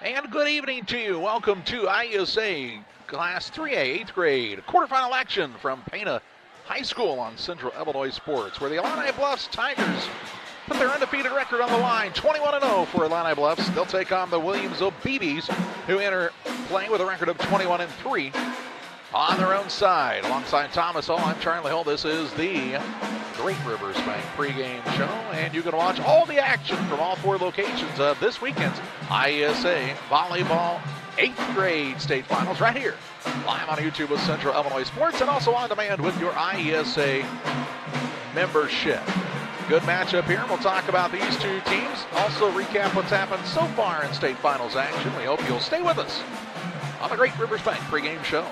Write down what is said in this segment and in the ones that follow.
And good evening to you. Welcome to IESA Class 3A 8th grade quarterfinal action from Pana High School on Central Illinois Sports, where the Illini Bluffs Tigers put their undefeated record on the line, 21-0 for Illini Bluffs. They'll take on the Williamsville BBs, who enter playing with a record of 21-3 on their own side. Alongside Thomas Hall, I'm Charlie Hull. This is the Great Rivers Bank pregame show, and you can watch all the action from all four locations of this weekend's IESA Volleyball 8th grade state finals right here, live on YouTube with Central Illinois Sports, and also on demand with your IESA membership. Good matchup here. We'll talk about these two teams. Also recap what's happened so far in state finals action. We hope you'll stay with us on the Great Rivers Bank pregame show.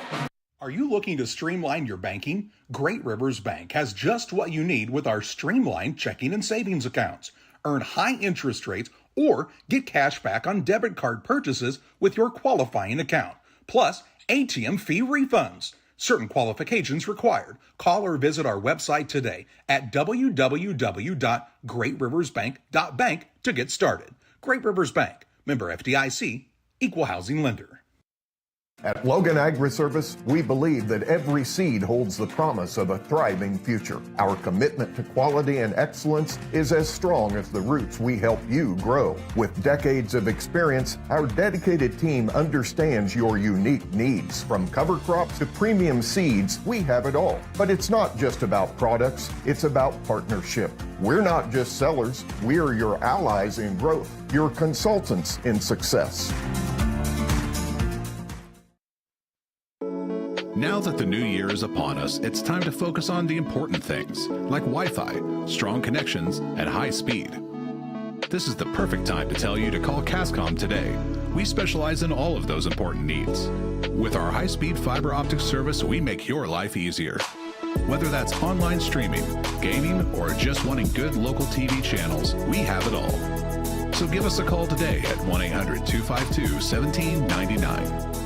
Are you looking to streamline your banking? Great Rivers Bank has just what you need with our streamlined checking and savings accounts. Earn high interest rates or get cash back on debit card purchases with your qualifying account, plus ATM fee refunds. Certain qualifications required. Call or visit our website today at www.greatriversbank.bank to get started. Great Rivers Bank, member FDIC, equal housing lender. At Logan Agri-Service, we believe that every seed holds the promise of a thriving future. Our commitment to quality and excellence is as strong as the roots we help you grow. With decades of experience, our dedicated team understands your unique needs. From cover crops to premium seeds, we have it all. But it's not just about products, it's about partnership. We're not just sellers, we're your allies in growth, your consultants in success. Now that the new year is upon us, it's time to focus on the important things, like Wi-Fi, strong connections, and high speed. This is the perfect time to tell you to call Cascom today. We specialize in all of those important needs. With our high-speed fiber optic service, we make your life easier. Whether that's online streaming, gaming, or just wanting good local TV channels, we have it all. So give us a call today at 1-800-252-1799.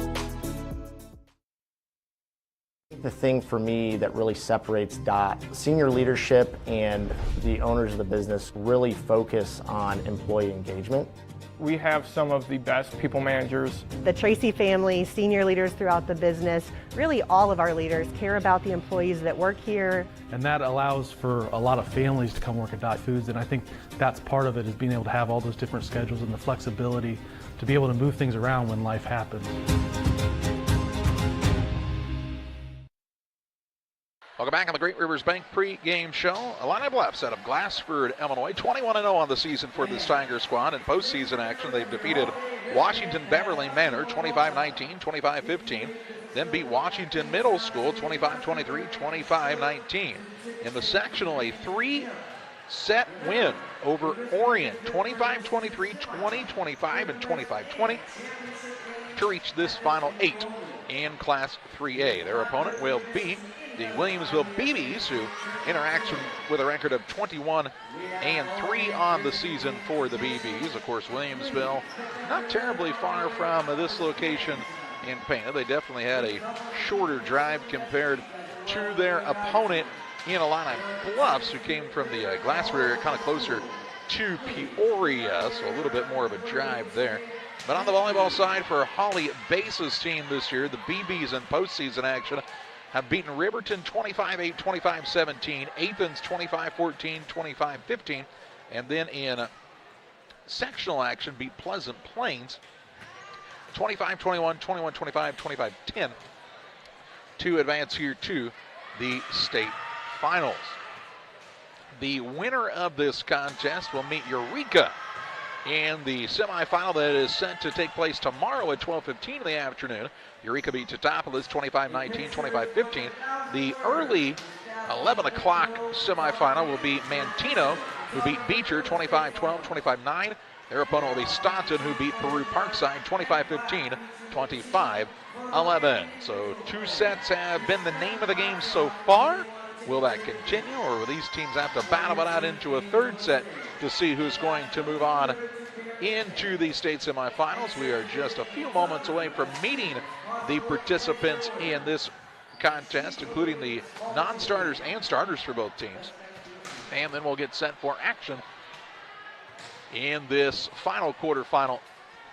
The thing for me that really separates DOT, senior leadership and the owners of the business really focus on employee engagement. We have some of the best people managers. The Tracy family, senior leaders throughout the business, really all of our leaders care about the employees that work here. And that allows for a lot of families to come work at Dot Foods, and I think that's part of it, is being able to have all those different schedules and the flexibility to be able to move things around when life happens. Welcome back on the Great Rivers Bank pregame show. Illini Bluffs out of Glasford, Illinois, 21-0 on the season for this Tiger squad. In postseason action, they've defeated Washington Beverly Manor 25-19, 25-15. Then beat Washington Middle School 25-23, 25-19. In the sectional, a three-set win over Orion, 25-23, 20-25, and 25-20 to reach this final 8 in Class 3A. Their opponent will be the Williamsville BBs, who interact with a record of 21-3 on the season for the BBs. Of course, Williamsville not terribly far from this location in Pana. They definitely had a shorter drive compared to their opponent in Illini Bluffs, who came from the Glasford area, kind of closer to Peoria, so a little bit more of a drive there. But on the volleyball side, for Holly Base's team this year, the BBs in postseason action have beaten Riverton 25-8, 25-17, Athens 25-14, 25-15, and then in sectional action beat Pleasant Plains 25-21, 21-25, 25-10 to advance here to the state finals. The winner of this contest will meet Eureka in the semifinal that is set to take place tomorrow at 12:15 in the afternoon. Eureka beat Teutopolis 25-19, 25-15. The early 11 o'clock semifinal will be Mantino, who beat Beecher 25-12, 25-9. Their opponent will be Staunton, who beat Peru Parkside 25-15, 25-11. So two sets have been the name of the game so far. Will that continue, or will these teams have to battle it out into a third set to see who's going to move on into the state semifinals? We are just a few moments away from meeting the participants in this contest, including the non-starters and starters for both teams. And then we'll get set for action in this final quarterfinal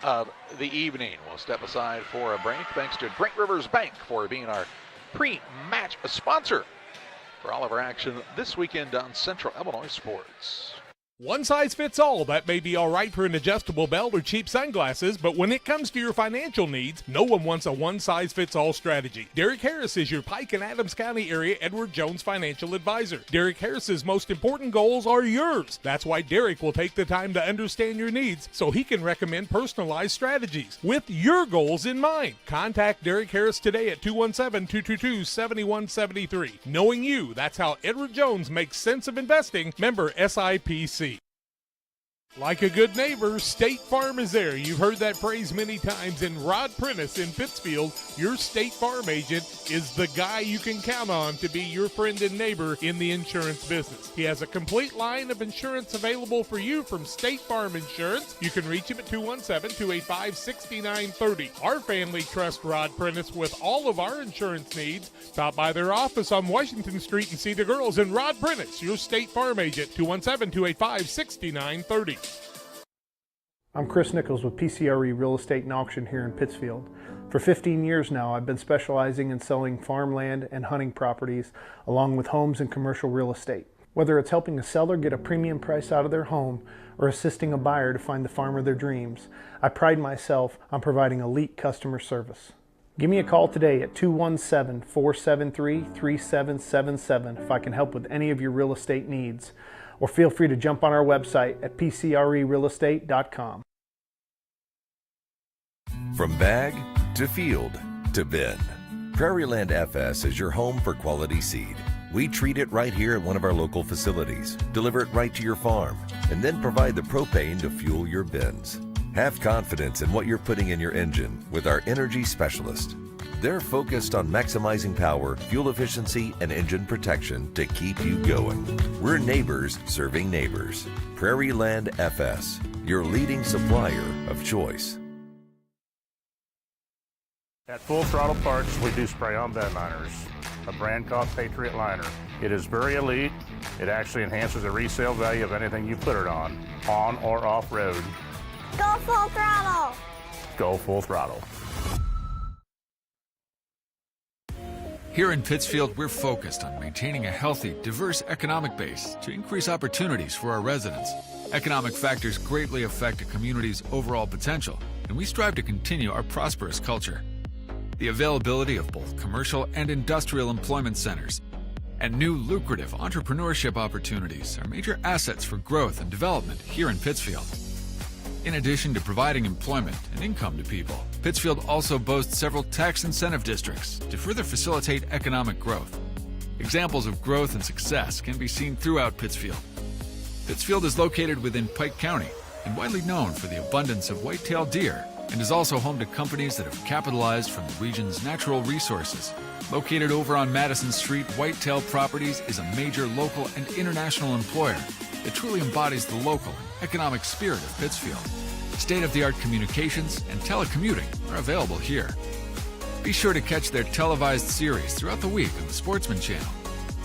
of the evening. We'll step aside for a break. Thanks to Great Rivers Bank for being our pre-match sponsor for all of our action this weekend on Central Illinois Sports. One size fits all. That may be all right for an adjustable belt or cheap sunglasses, but when it comes to your financial needs, no one wants a one-size-fits-all strategy. Derek Harris is your Pike and Adams County area Edward Jones financial advisor. Derek Harris's most important goals are yours. That's why Derek will take the time to understand your needs so he can recommend personalized strategies with your goals in mind. Contact Derek Harris today at 217-222-7173. Knowing you, that's how Edward Jones makes sense of investing. Member SIPC. Like a good neighbor, State Farm is there. You've heard that phrase many times, and Rod Prentice in Pittsfield, your State Farm agent, is the guy you can count on to be your friend and neighbor in the insurance business. He has a complete line of insurance available for you from State Farm Insurance. You can reach him at 217-285-6930. Our family trusts Rod Prentice with all of our insurance needs. Stop by their office on Washington Street and see the girls, and Rod Prentice, your State Farm agent, 217-285-6930. I'm Chris Nichols with PCRE Real Estate and Auction here in Pittsfield. For 15 years now, I've been specializing in selling farmland and hunting properties along with homes and commercial real estate. Whether it's helping a seller get a premium price out of their home or assisting a buyer to find the farm of their dreams, I pride myself on providing elite customer service. Give me a call today at 217-473-3777 if I can help with any of your real estate needs. Or feel free to jump on our website at pcrerealestate.com. From bag to field to bin, Prairieland FS is your home for quality seed. We treat it right here at one of our local facilities, deliver it right to your farm, and then provide the propane to fuel your bins. Have confidence in what you're putting in your engine with our energy specialist. They're focused on maximizing power, fuel efficiency, and engine protection to keep you going. We're neighbors serving neighbors. Prairieland FS, your leading supplier of choice. At Full Throttle Parts, we do spray-on bed liners, a brand called Patriot Liner. It is very elite. It actually enhances the resale value of anything you put it on or off-road. Go Full Throttle! Go Full Throttle. Here in Pittsfield, we're focused on maintaining a healthy, diverse economic base to increase opportunities for our residents. Economic factors greatly affect a community's overall potential, and we strive to continue our prosperous culture. The availability of both commercial and industrial employment centers and new lucrative entrepreneurship opportunities are major assets for growth and development here in Pittsfield. In addition to providing employment and income to people, Pittsfield also boasts several tax incentive districts to further facilitate economic growth. Examples of growth and success can be seen throughout Pittsfield. Pittsfield is located within Pike County and widely known for the abundance of white-tailed deer, and is also home to companies that have capitalized from the region's natural resources. Located over on Madison Street, Whitetail Properties is a major local and international employer that truly embodies the local and economic spirit of Pittsfield. State-of-the-art communications and telecommuting are available here. Be sure to catch their televised series throughout the week on the Sportsman Channel.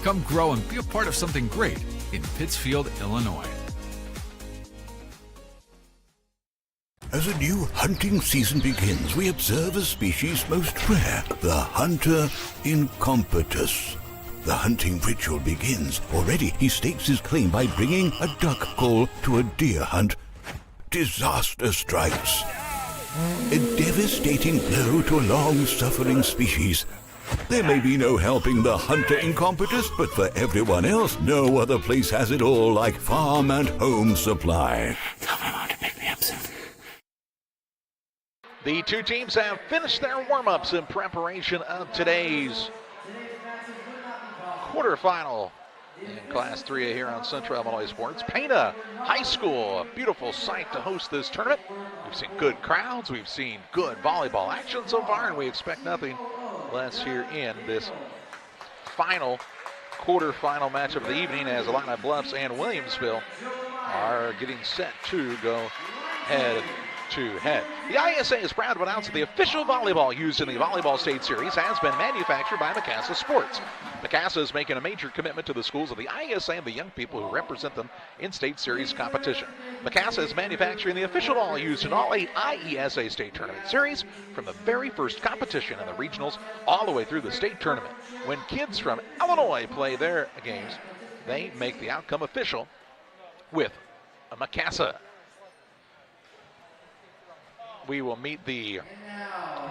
Come grow and be a part of something great in Pittsfield, Illinois. As a new hunting season begins, we observe a species most rare, the hunter incompetus. The hunting ritual begins. Already he stakes his claim by bringing a duck call to a deer hunt. Disaster strikes. A devastating blow to a long-suffering species. There may be no helping the hunter incompetus, but for everyone else, no other place has it all like Farm and Home Supply. Tell my mom to pick me up soon. The two teams have finished their warm-ups in preparation of today's quarterfinal in Class 3A here on Central Illinois Sports. Pana High School, a beautiful site to host this tournament. We've seen good crowds, we've seen good volleyball action so far, and we expect nothing less here in this quarterfinal match of the evening, as Illini Bluffs and Williamsville are getting set to go head to head. The IESA is proud to announce that the official volleyball used in the Volleyball State Series has been manufactured by Mikasa Sports. Macassa is making a major commitment to the schools of the IESA and the young people who represent them in state series competition. Macassa is manufacturing the official ball used in all 8 IESA state tournament series, from the very first competition in the regionals all the way through the state tournament. When kids from Illinois play their games, they make the outcome official with a Macassa. We will meet the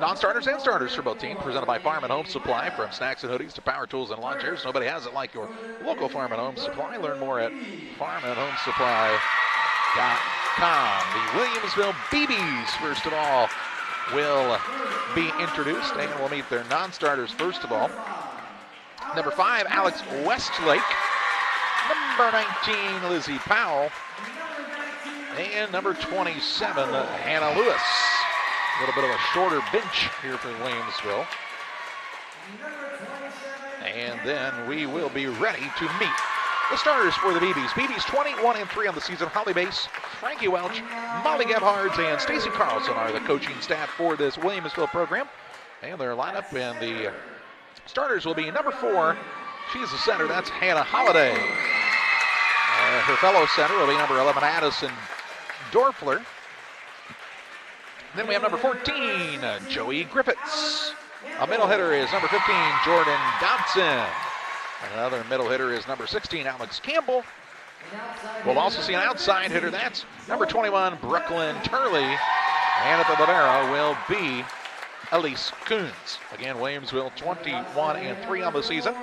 non-starters and starters for both teams, presented by Farm and Home Supply. From snacks and hoodies to power tools and lawn chairs, nobody has it like your local Farm and Home Supply. Learn more at farmandhomesupply.com. The Williamsville BBs, first of all, will be introduced, and we'll meet their non-starters first of all. Number 5, Alex Westlake. Number 19, Lizzie Powell. And number 27, Hannah Lewis. A little bit of a shorter bench here for Williamsville. And then we will be ready to meet the starters for the BBs. BBs 21-3 on the season. Holly Bass, Frankie Welch, Molly Gebhards, and Stacy Carlson are the coaching staff for this Williamsville program. And their lineup and the starters will be number 4. She's the center. That's Hannah Holliday. Her fellow center will be number 11, Addison Dorfler. Then we have number 14, Joey Griffiths. A middle hitter is number 15, Jordan Dodson. Another middle hitter is number 16, Alex Campbell. We'll also see an outside hitter. That's number 21, Brooklyn Turley. And at the libero will be Elise Coons. Again, Williamsville 21-3 on the season.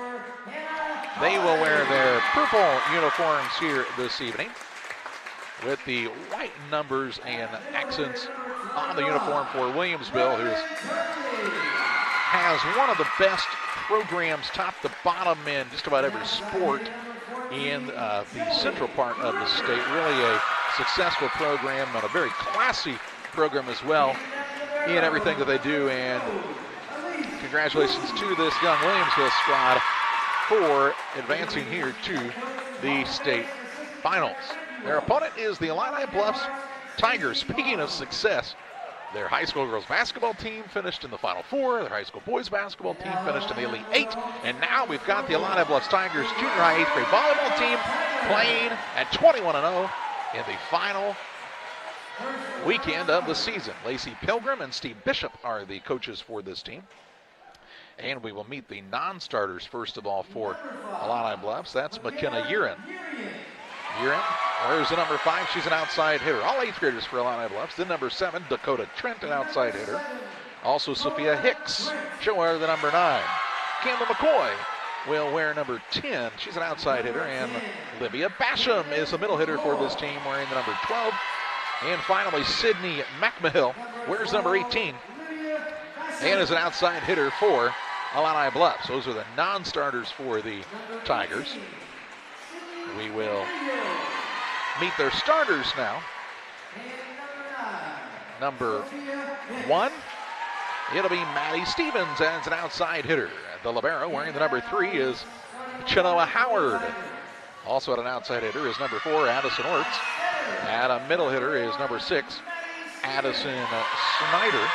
They will wear their purple uniforms here this evening, with the white numbers and accents on the uniform for Williamsville, who has one of the best programs top to bottom in just about every sport in the central part of the state. Really a successful program and a very classy program as well in everything that they do. And congratulations to this young Williamsville squad for advancing here to the state finals. Their opponent is the Illini Bluffs Tigers. Speaking of success, their high school girls basketball team finished in the Final Four. Their high school boys basketball team finished in the Elite 8. And now we've got the Illini Bluffs Tigers junior high 8th grade volleyball team playing at 21-0 in the final weekend of the season. Lacey Pilgrim and Steve Bishop are the coaches for this team. And we will meet the non-starters first of all for Illini Bluffs. That's McKenna Urin. There's the number 5. She's an outside hitter. All 8th graders for Illini Bluffs. Then number 7, Dakota Trent, an outside hitter. Also Sophia Hicks. She'll wear the number 9. Campbell McCoy will wear number 10. She's an outside hitter. And Livia Basham is a middle hitter for this team, wearing the number 12. And finally, Sydney McMahill wears number 18 and is an outside hitter for Illini Bluffs. Those are the non-starters for the Tigers. We will meet their starters now. Number 1, it'll be Maddie Stevens as an outside hitter. The libero wearing the number 3 is Chenoa Howard. Also at an outside hitter is number 4, Addison Orts. At a middle hitter is number 6, Addison Snyder.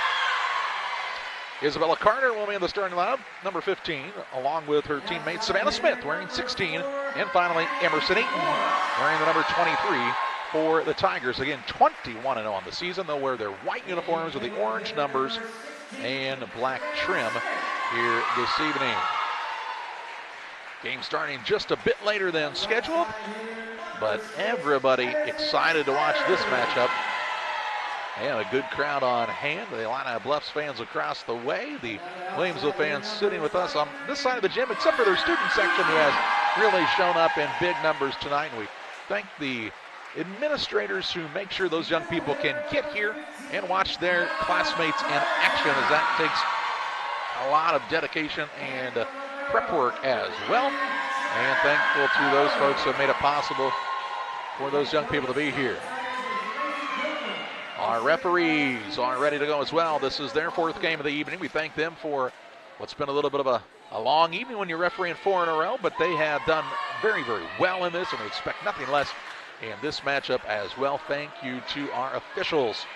Isabella Carter will be in the starting lineup, number 15, along with her teammate Savannah Smith, wearing 16. And finally, Emerson Eaton, wearing the number 23 for the Tigers. Again, 21-0 on the season. They'll wear their white uniforms with the orange numbers and black trim here this evening. Game starting just a bit later than scheduled, but everybody excited to watch this matchup. And a good crowd on hand. The Illini Bluffs fans across the way. The Williamsville fans sitting with us on this side of the gym, except for their student section, who has really shown up in big numbers tonight. And we thank the administrators who make sure those young people can get here and watch their classmates in action, as that takes a lot of dedication and prep work as well. And thankful to those folks who have made it possible for those young people to be here. Our referees are ready to go as well. This is their 4th game of the evening. We thank them for what's been a little bit of a long evening when you're refereeing 4 in a row, but they have done very, very well in this, and we expect nothing less in this matchup as well. Thank you to our officials.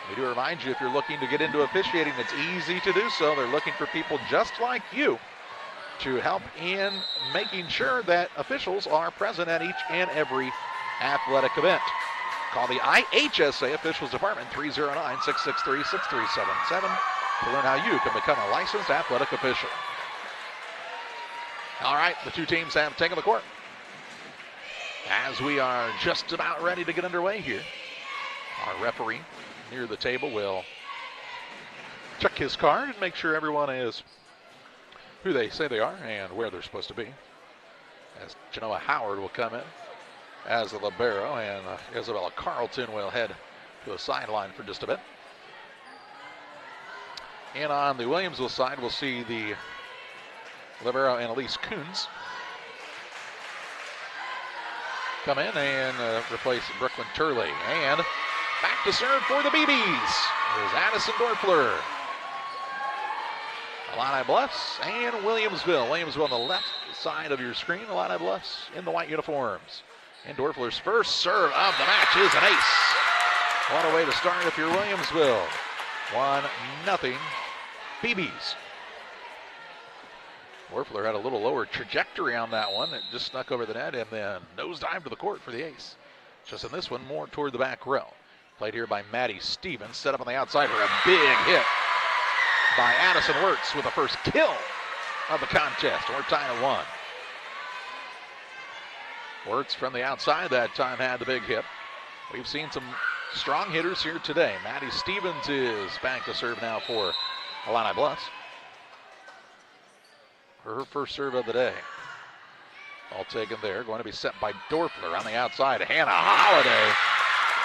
We do remind you, if you're looking to get into officiating, it's easy to do so. They're looking for people just like you to help in making sure that officials are present at each and every athletic event. Call the IESA Officials Department 309-663-6377 to learn how you can become a licensed athletic official. All right, the two teams have taken the court. As we are just about ready to get underway here, our referee near the table will check his card and make sure everyone is who they say they are and where they're supposed to be. As Genoa Howard will come in as the libero, and Isabella Carlton will head to the sideline for just a bit. And on the Williamsville side, we'll see the libero Annalise Coons come in and replace Brooklyn Turley. And back to serve for the BBs is Addison Dorfler. Illini Bluffs and Williamsville. Williamsville on the left side of your screen. Illini Bluffs in the white uniforms. And Dorfler's first serve of the match is an ace. What a way to start if you're Williamsville. 1-0 BBs. Dorfler had a little lower trajectory on that one. It just snuck over the net and then nosedive to the court for the ace. Just in this one, more toward the back row. Played here by Maddie Stevens. Set up on the outside for a big hit by Addison Wirtz with the first kill of the contest. We're tied at 1. Wirtz from the outside that time had the big hit. We've seen some strong hitters here today. Maddie Stevens is back to serve now for Illini Bluffs. For her first serve of the day. All taken there. Going to be set by Dorfler on the outside. Hannah Holiday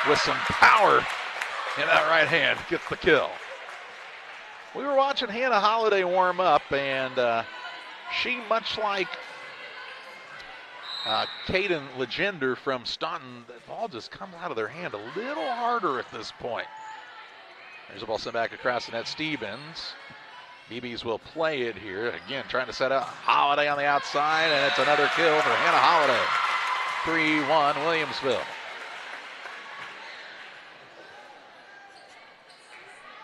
with some power in that right hand gets the kill. We were watching Hannah Holiday warm up, and she, much like Caden Legender from Staunton, the ball just comes out of their hand a little harder at this point. There's a ball sent back across the net. Stevens. BBs will play it here. Again, trying to set up Holiday on the outside, and it's another kill for Hannah Holiday. 3-1 Williamsville.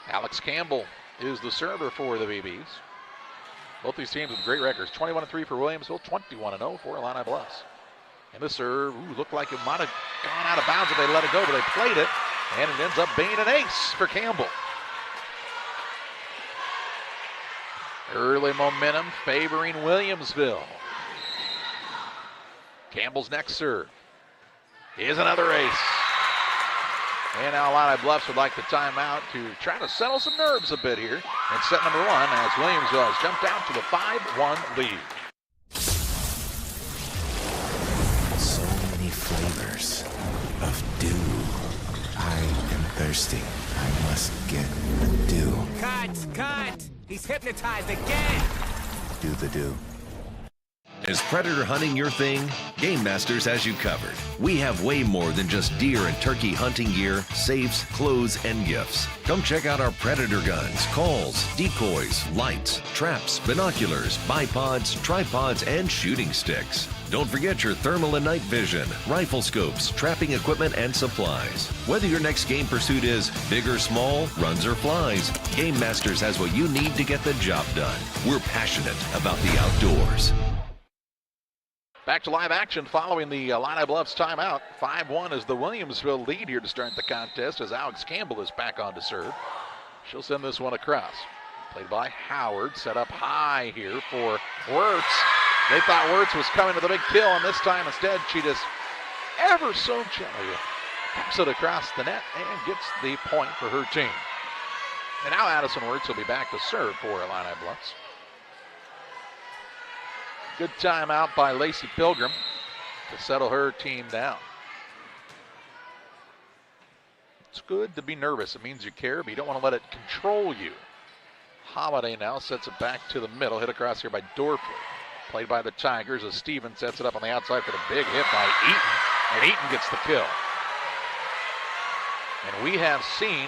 Alex Campbell is the server for the BBs. Both these teams with great records. 21-3 for Williamsville, 21-0 for Illini Bluffs. And the serve looked like it might have gone out of bounds if they let it go, but they played it, and it ends up being an ace for Campbell. Early momentum favoring Williamsville. Campbell's next serve is another ace. And now Illini Bluffs would like the timeout to try to settle some nerves a bit here. And set number 1 as Williamsville has jumped out to the 5-1 lead. So many flavors of dew. I am thirsty. I must get the dew. Cut! He's hypnotized again! Do the dew. Is predator hunting your thing? Game Masters has you covered. We have way more than just deer and turkey hunting gear, safes, clothes, and gifts. Come check out our predator guns, calls, decoys, lights, traps, binoculars, bipods, tripods, and shooting sticks. Don't forget your thermal and night vision, rifle scopes, trapping equipment, and supplies. Whether your next game pursuit is big or small, runs or flies, Game Masters has what you need to get the job done. We're passionate about the outdoors. Back to live action following the Illini Bluffs timeout. 5-1 is the Williamsville lead here to start the contest as Alex Campbell is back on to serve. She'll send this one across. Played by Howard, set up high here for Wirtz. They thought Wirtz was coming to the big kill, and this time instead she just ever so gently taps it across the net and gets the point for her team. And now Addison Wirtz will be back to serve for Illini Bluffs. Good timeout by Lacey Pilgrim to settle her team down. It's good to be nervous. It means you care, but you don't want to let it control you. Holiday now sets it back to the middle. Hit across here by Dorfler. Played by the Tigers as Stevens sets it up on the outside for the big hit by Eaton. And Eaton gets the kill. And we have seen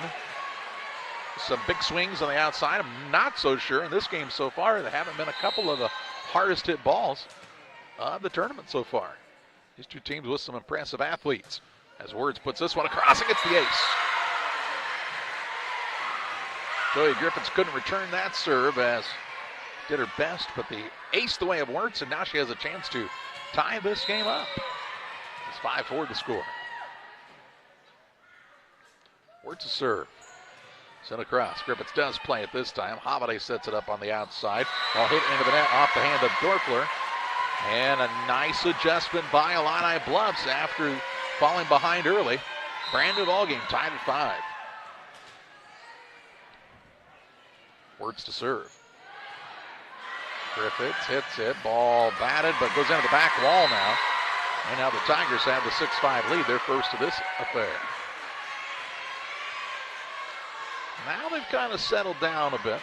some big swings on the outside. I'm not so sure in this game so far. There haven't been a couple of the hardest hit balls of the tournament so far. These two teams with some impressive athletes. As Wirtz puts this one across and gets the ace. Joey Griffiths couldn't return that serve as did her best, but the ace the way of Wirtz, and now she has a chance to tie this game up. It's 5-4 to score. Wirtz to serve. Sent across. Griffiths does play it this time. Holiday sets it up on the outside. Ball hit into the net off the hand of Dorfler. And a nice adjustment by Illini Bluffs after falling behind early. Brand new ball game, tied at 5. Wirtz to serve. Griffiths hits it. Ball batted, but goes into the back wall now. And now the Tigers have the 6-5 lead. They're first of this affair. Now they've kind of settled down a bit.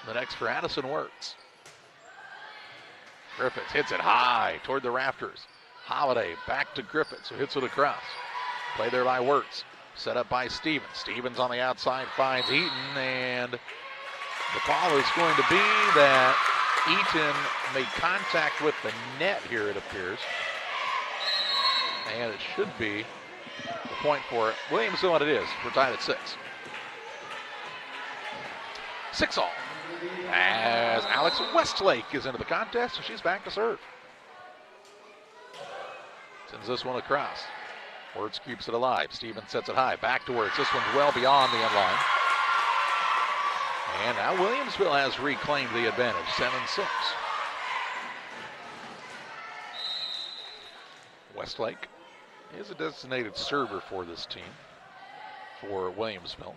The next for Addison Wirtz. Griffiths hits it high toward the rafters. Holiday back to Griffiths, who hits it across. Play there by Wirtz. Set up by Stevens. Stevens on the outside finds Eaton, and the call is going to be that Eaton made contact with the net here, it appears. And it should be the point for Williamsville, what it is. We're tied at 6. 6-all. As Alex Westlake is into the contest, and she's back to serve. Sends this one across. Wirtz keeps it alive. Stevens sets it high. Back to Wirtz. This one's well beyond the end line. And now Williamsville has reclaimed the advantage. 7-6. Westlake is a designated server for this team, for Williamsville.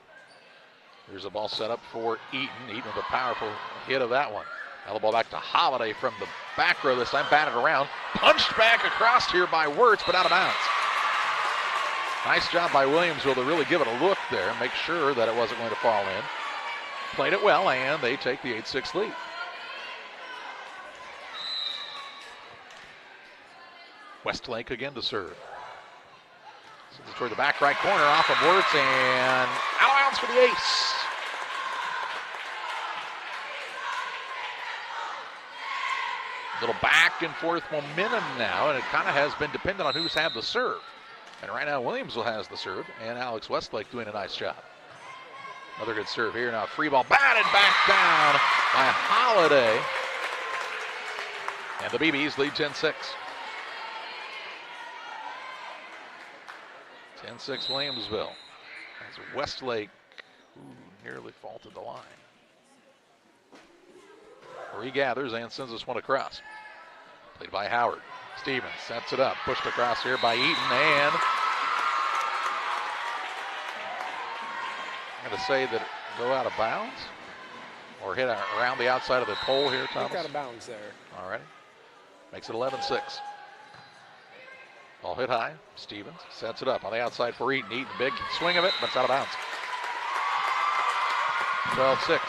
Here's a ball set up for Eaton. Eaton with a powerful hit of that one. Now the ball back to Holiday from the back row this time. Batted around. Punched back across here by Wirtz, but out of bounds. Nice job by Williamsville to really give it a look there. Make sure that it wasn't going to fall in. Played it well, and they take the 8-6 lead. Westlake again to serve. Sends it toward the back right corner off of Wirtz, and out of bounds for the ace. Little back and forth momentum now, and it kind of has been dependent on who's had the serve. And right now Williamsville has the serve, and Alex Westlake doing a nice job. Another good serve here. Now free ball batted back down by Holiday. And the BBs lead 10-6. 10-6 Williamsville. As Westlake nearly faulted the line. Regathers and sends this one across. Played by Howard. Stevens sets it up. Pushed across here by Eaton, and I'm going to say that it go out of bounds or hit around the outside of the pole here, Thomas. Out of bounds there. All right. Makes it 11-6. Ball hit high. Stevens sets it up on the outside for Eaton. Eaton, big swing of it, but it's out of bounds. 12-6.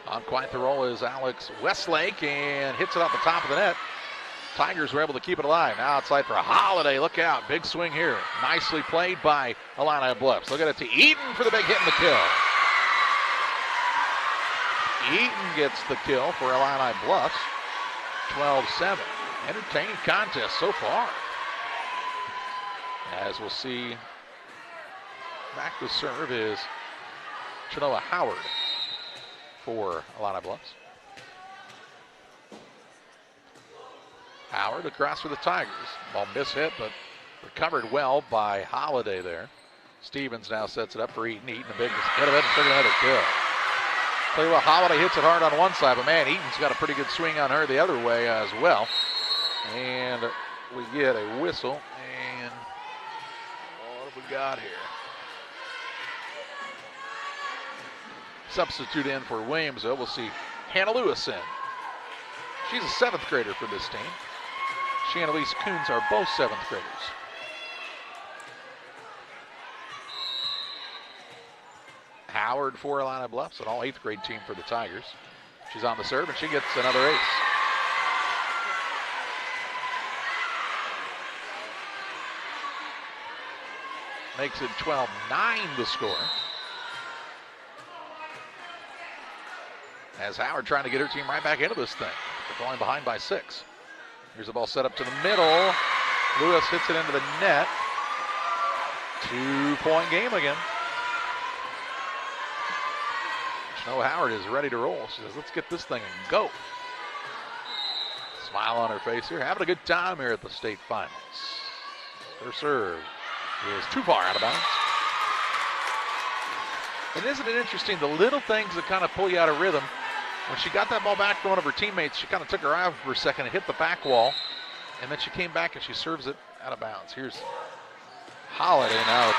On quite the roll is Alex Westlake, and hits it off the top of the net. Tigers were able to keep it alive. Now outside for a Holiday. Look out. Big swing here. Nicely played by Illini Bluffs. Look at it to Eaton for the big hit and the kill. Eaton gets the kill for Illini Bluffs. 12-7. Entertaining contest so far. As we'll see, back to serve is Chenoa Howard for Illini Bluffs. Howard across for the Tigers. Ball mishit, but recovered well by Holiday there. Stevens now sets it up for Eaton. Eaton a big hit of it and took another kill. Tell you what, Holiday hits it hard on one side, but man, Eaton's got a pretty good swing on her the other way as well. And we get a whistle, and what have we got here? Substitute in for Williamsville. We'll see Hannah Lewis in. She's a 7th grader for this team. She and Elise Coons are both 7th graders. Howard for Illini Bluffs, an all 8th grade team for the Tigers. She's on the serve, and she gets another ace. Makes it 12-9 the score. As Howard trying to get her team right back into this thing. They're falling behind by 6. Here's the ball set up to the middle. Lewis hits it into the net. 2-point game again. Snow Howard is ready to roll. She says, let's get this thing and go. Smile on her face here. Having a good time here at the state finals. Her serve is too far out of bounds. And isn't it interesting, the little things that kind of pull you out of rhythm? When she got that ball back from one of her teammates, she kind of took her eye for a second and hit the back wall. And then she came back and she serves it out of bounds. Here's Holiday now at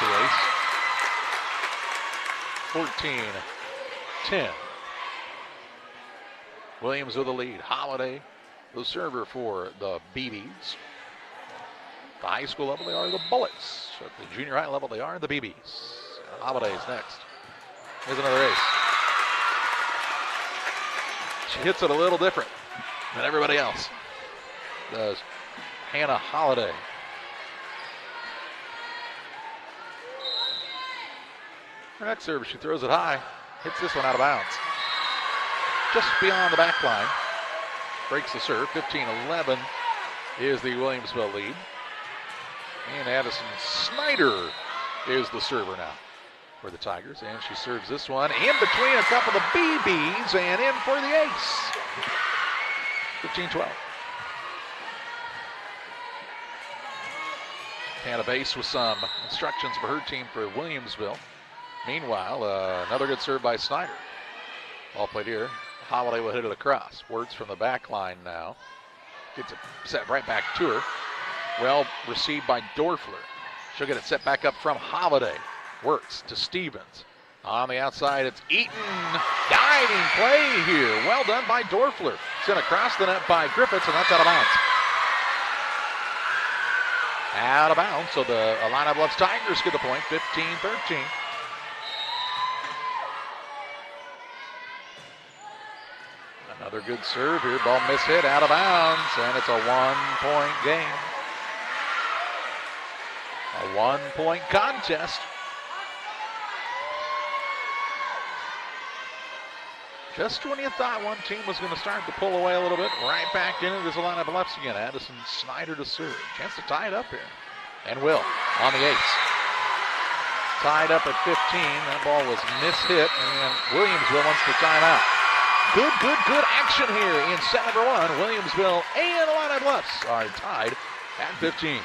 the ace. 14-10. Williams with the lead. Holiday, the server for the BBs. At the high school level, they are the Bullets. At the junior high level, they are the BBs. Holiday's next. Here's another ace. She hits it a little different than everybody else does. Hannah Holiday. Her next serve, she throws it high. Hits this one out of bounds. Just beyond the back line. Breaks the serve. 15-11 is the Williamsville lead. And Addison Snyder is the server now for the Tigers. And she serves this one in between a couple of BBs and in for the ace. 15-12. Hannah Base with some instructions for her team for Williamsville. Meanwhile, another good serve by Snyder. Ball played here. Holiday will hit it across. Words from the back line now. Gets it set right back to her. Well received by Dorfler. She'll get it set back up from Holiday. Works to Stevens. On the outside, it's Eaton. Diving play here. Well done by Dorfler. Sent across the net by Griffiths, and that's out of bounds. Out of bounds, so the Illini Bluffs Tigers get the point, 15-13. Another good serve here. Ball mishit out of bounds, and it's a 1-point game. A 1-point contest. Just when you thought one team was going to start to pull away a little bit, right back into this Illini Bluffs again. Addison Snyder to serve. Chance to tie it up here. And will on the ace. Tied up at 15. That ball was mishit, and Williamsville wants the timeout. Good action here in set number 1. Williamsville and Illini Bluffs are tied at 15.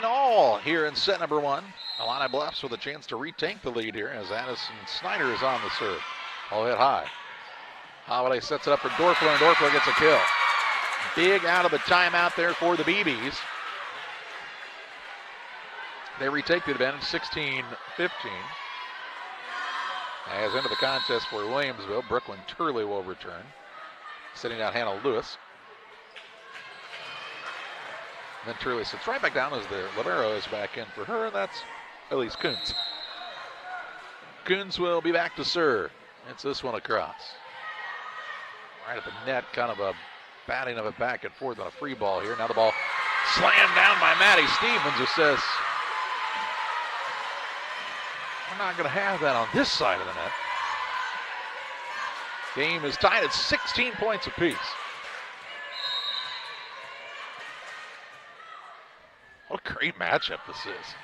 All here in set number 1. Illini Bluffs with a chance to retake the lead here as Addison Snyder is on the serve. Ball hit high. Holiday sets it up for Dorfler, and Dorfler gets a kill. Big out of the timeout there for the BBs. They retake the advantage, 16-15. As into the contest for Williamsville, Brooklyn Turley will return. Sitting out Hannah Lewis. And then Turley sits right back down as the libero is back in for her, and that's Elise Coons. Coons will be back to serve. It's this one across. Right at the net, kind of a batting of it back and forth on a free ball here. Now the ball slammed down by Maddie Stevens, who says, we're not going to have that on this side of the net. Game is tied at 16 points apiece. What a great matchup this is.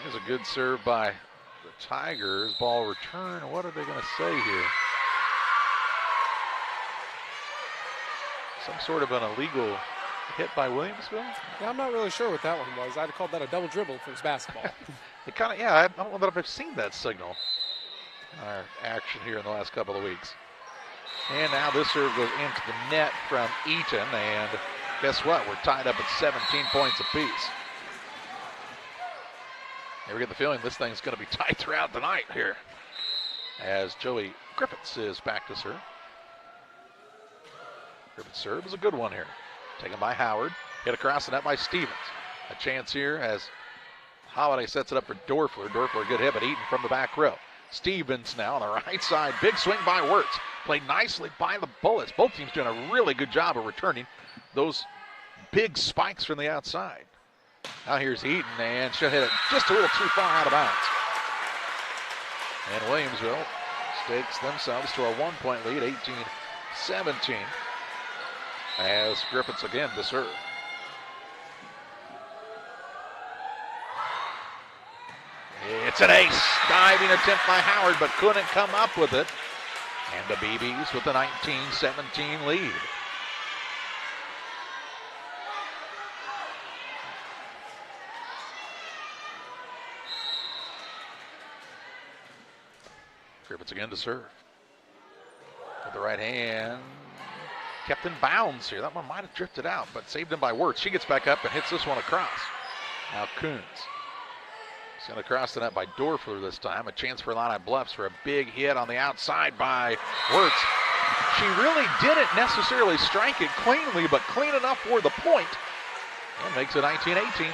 There's a good serve by the Tigers. Ball return. What are they going to say here? Some sort of an illegal hit by Williamsville? Yeah, I'm not really sure what that one was. I'd have called that a double dribble if it was basketball. It kind of, yeah, I don't know that I've seen that signal in our action here in the last couple of weeks. And now this serve goes into the net from Eaton, and guess what? We're tied up at 17 points apiece. And we get the feeling this thing's going to be tight throughout the night here, as Joey Griffiths is back to serve. Griffiths' serve is a good one here. Taken by Howard, hit across the net by Stevens. A chance here as Holiday sets it up for Dorfler. Dorfler, good hit, but Eaton from the back row. Stevens now on the right side. Big swing by Wirtz. Played nicely by the Bullets. Both teams doing a really good job of returning those big spikes from the outside. Now here's Eaton, and she'll hit it just a little too far out of bounds. And Williamsville stakes themselves to a 1-point lead, 18-17, as Griffiths again to serve. It's an ace. Diving attempt by Howard, but couldn't come up with it. And the BBs with the 19-17 lead. Griffiths again to serve. With the right hand. Kept in bounds here. That one might have drifted out, but saved him by Wirtz. She gets back up and hits this one across. Now Coons. Sent across the net by Dorfler this time. A chance for Illini Bluffs for a big hit on the outside by Wirtz. She really didn't necessarily strike it cleanly, but clean enough for the point. And makes it 19-18.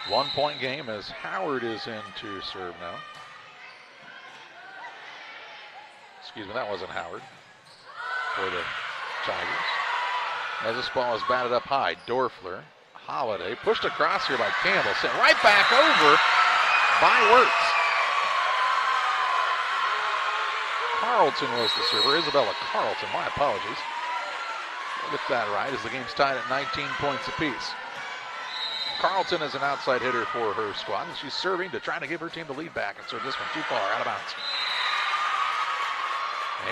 1-point game as Howard is in to serve now. Excuse me, that wasn't Howard for the Tigers. As this ball is batted up high, Dorfler. Holiday pushed across here by Campbell, sent right back over by Wirtz. Carlton was the server, Isabella Carlton, my apologies. We'll get that right as the game's tied at 19 points apiece. Carlton is an outside hitter for her squad, and she's serving to try to give her team the lead back and serve this one too far, out of bounds.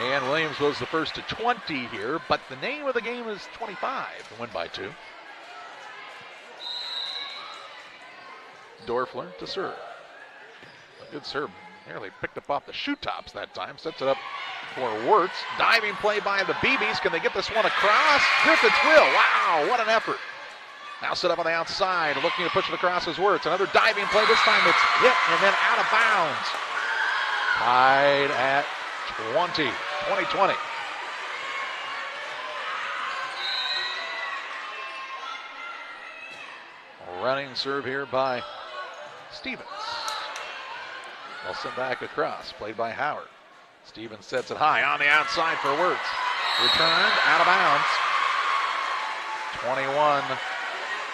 And Williams was the first to 20 here, but the name of the game is 25 to win by 2. Dorfler to serve. A good serve. Nearly picked up off the shoe tops that time. Sets it up for Wirtz. Diving play by the BBs. Can they get this one across? Griffiths will. Wow, what an effort. Now set up on the outside. Looking to push it across is Wirtz. Another diving play. This time it's hit and then out of bounds. Tied at 20. 20-20. Running serve here by Stevens. They'll send back across, played by Howard. Stevens sets it high on the outside for Wirtz. Returned, out of bounds.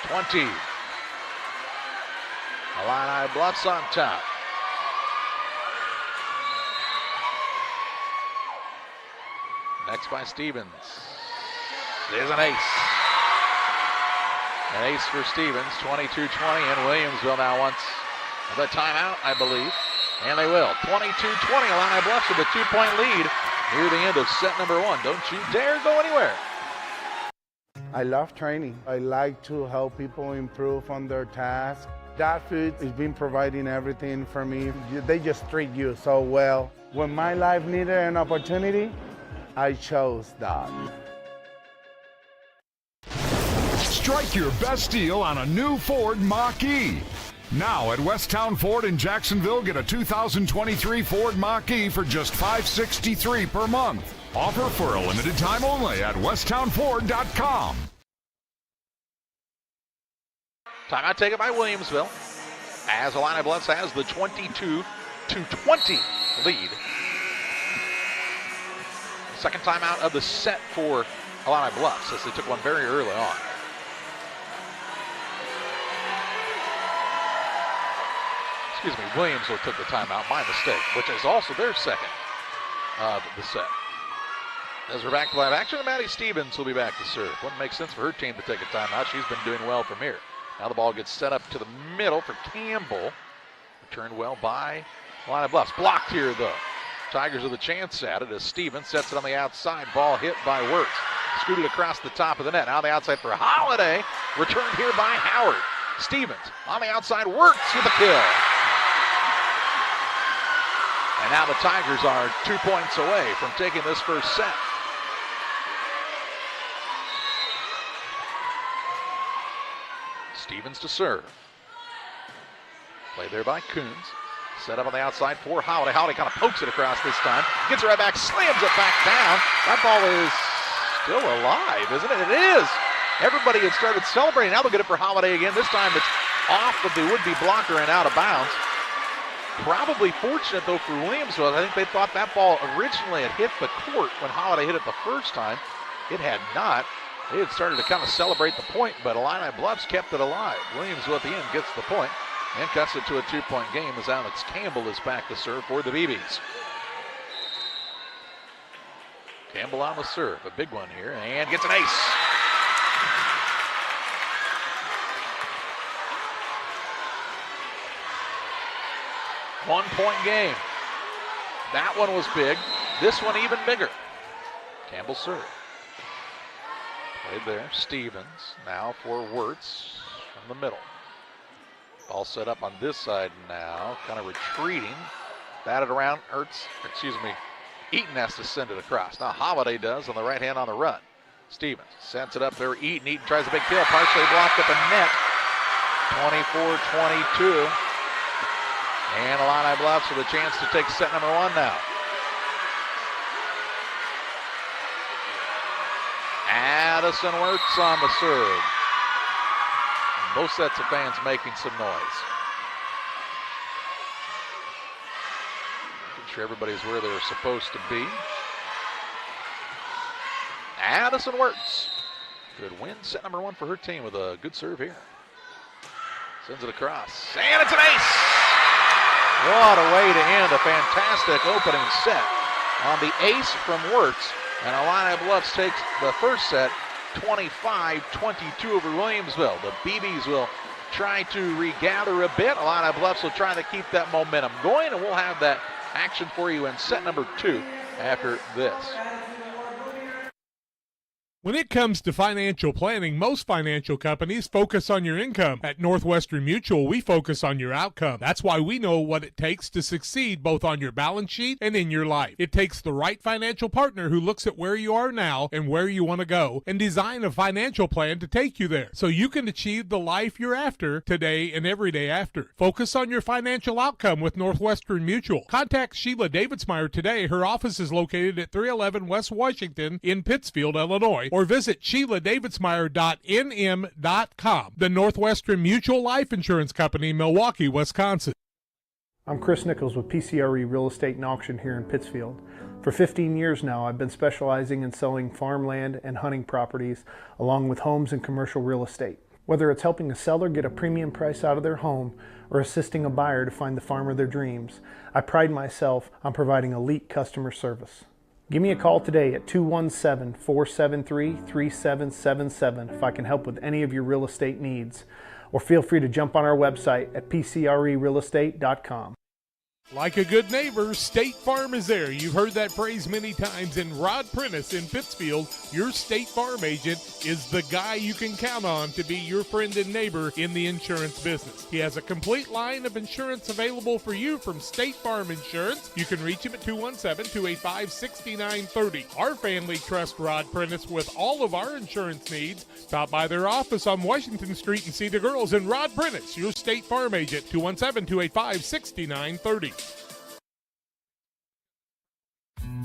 21-20. Illini Bluffs on top. Next by Stevens. There's an ace. An ace for Stevens, 22-20, and Williamsville now wants the timeout, I believe. And they will. 22-20, Illini Bluffs with a 2-point lead near the end of set number 1. Don't you dare go anywhere. I love training. I like to help people improve on their tasks. That food has been providing everything for me. They just treat you so well. When my life needed an opportunity, I chose that. Strike your best deal on a new Ford Mach-E. Now at Westtown Ford in Jacksonville, get a 2023 Ford Mach-E for just $563 per month. Offer for a limited time only at westtownford.com. Timeout taken by Williamsville, as Illini Bluffs has the 22-20 lead. Second timeout of the set for Illini Bluffs, as they took one very early on. Excuse me, Williamsville took the timeout, my mistake, which is also their second of the set. As we're back to live action, Maddie Stevens will be back to serve. Wouldn't make sense for her team to take a timeout. She's been doing well from here. Now the ball gets set up to the middle for Campbell. Returned well by Illini Bluffs. Blocked here, though. Tigers with a chance at it as Stevens sets it on the outside. Ball hit by Wirtz. Scooted across the top of the net. Now the outside for Holiday. Returned here by Howard. Stevens on the outside works with the kill. And now the Tigers are 2 points away from taking this first set. Stevens to serve. Played there by Coons. Set up on the outside for Holiday. Holiday kind of pokes it across this time. Gets it right back, slams it back down. That ball is still alive, isn't it? It is. Everybody had started celebrating. Now they'll get it for Holiday again. This time it's off of the would-be blocker and out of bounds. Probably fortunate, though, for Williamsville. I think they thought that ball originally had hit the court when Holiday hit it the first time. It had not. They had started to kind of celebrate the point, but Illini Bluffs kept it alive. Williamsville at the end gets the point and cuts it to a 2-point game as Alex Campbell is back to serve for the BBs. Campbell on the serve, a big one here, and gets an ace. One-point game. That one was big. This one even bigger. Campbell serve. Played there. Stevens now for Wirtz from the middle. Ball set up on this side now. Kind of retreating. Batted around. Eaton has to send it across. Now Holiday does on the right hand on the run. Stevens sends it up there. Eaton. Eaton tries a big kill. Partially blocked at the net. 24-22. And Illini Bluffs with a chance to take set number one now. Addison Wirtz on the serve. And both sets of fans making some noise. Making sure everybody's where they're supposed to be. Addison Wirtz could win set number one for her team with a good serve here. Sends it across. And it's an ace! What a way to end a fantastic opening set on the ace from Wirtz. And Illini Bluffs takes the first set 25-22 over Williamsville. The BBs will try to regather a bit. Illini Bluffs will try to keep that momentum going, and we'll have that action for you in set number two after this. When it comes to financial planning, most financial companies focus on your income. At Northwestern Mutual, we focus on your outcome. That's why we know what it takes to succeed both on your balance sheet and in your life. It takes the right financial partner who looks at where you are now and where you want to go and design a financial plan to take you there so you can achieve the life you're after today and every day after. Focus on your financial outcome with Northwestern Mutual. Contact Sheila Davidsmeyer today. Her office is located at 311 West Washington in Pittsfield, Illinois, or visit SheilaDavidsmeyer.nm.com. The Northwestern Mutual Life Insurance Company, Milwaukee, Wisconsin. I'm Chris Nichols with PCRE Real Estate and Auction here in Pittsfield. For 15 years now, I've been specializing in selling farmland and hunting properties, along with homes and commercial real estate. Whether it's helping a seller get a premium price out of their home or assisting a buyer to find the farm of their dreams, I pride myself on providing elite customer service. Give me a call today at 217-473-3777 if I can help with any of your real estate needs. Or feel free to jump on our website at pcrerealestate.com. Like a good neighbor, State Farm is there. You've heard that phrase many times. And Rod Prentice in Pittsfield, your State Farm agent, is the guy you can count on to be your friend and neighbor in the insurance business. He has a complete line of insurance available for you from State Farm Insurance. You can reach him at 217-285-6930. Our family trusts Rod Prentice with all of our insurance needs. Stop by their office on Washington Street and see the girls. And Rod Prentice, your State Farm agent, 217-285-6930.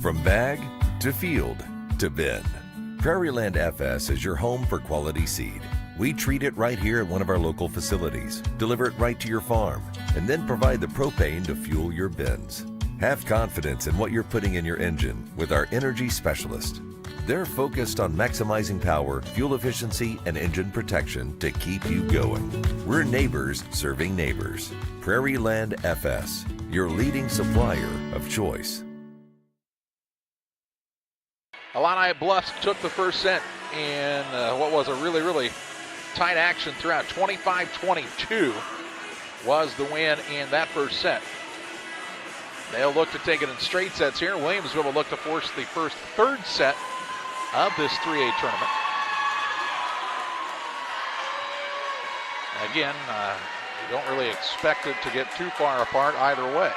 From bag to field to bin, Prairieland FS is your home for quality seed. We treat it right here at one of our local facilities, deliver it right to your farm, and then provide the propane to fuel your bins. Have confidence in what you're putting in your engine with our energy specialist. They're focused on maximizing power, fuel efficiency, and engine protection to keep you going. We're neighbors serving neighbors. Prairieland FS, your leading supplier of choice. Illini Bluffs took the first set in what was a really, really tight action throughout. 25-22 was the win in that first set. They'll look to take it in straight sets here. Williamsville will look to force the third set of this 3A tournament. Again, you don't really expect it to get too far apart either way.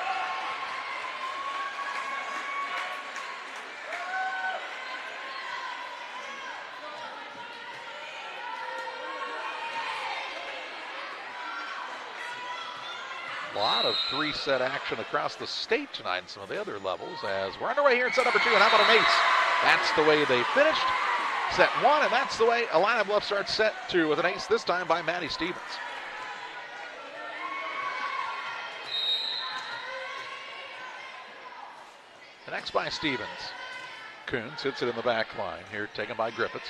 A lot of three-set action across the state tonight in some of the other levels as we're underway here in set number 2. And how about an ace? That's the way they finished set 1, and that's the way Illini Bluffs starts set 2 with an ace, this time by Maddie Stevens. The next by Stevens. Coons hits it in the back line here, taken by Griffiths.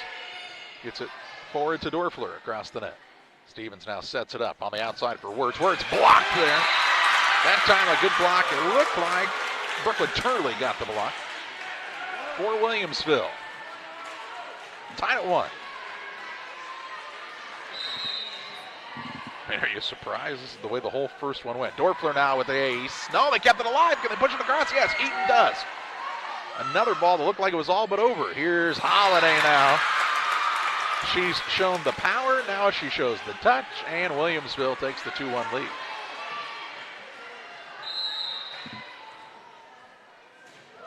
Gets it forward to Dorfler across the net. Stevens now sets it up on the outside for Wirtz. Wirtz blocked there. That time a good block. It looked like Brooklyn Turley got the block for Williamsville. Tied at 1. Man, are you surprised? This is the way the whole first one went. Dorfler now with the ace. No, they kept it alive. Can they push it across? Yes, Eaton does. Another ball that looked like it was all but over. Here's Holiday now. She's shown the power. Now she shows the touch, and Williamsville takes the 2-1 lead.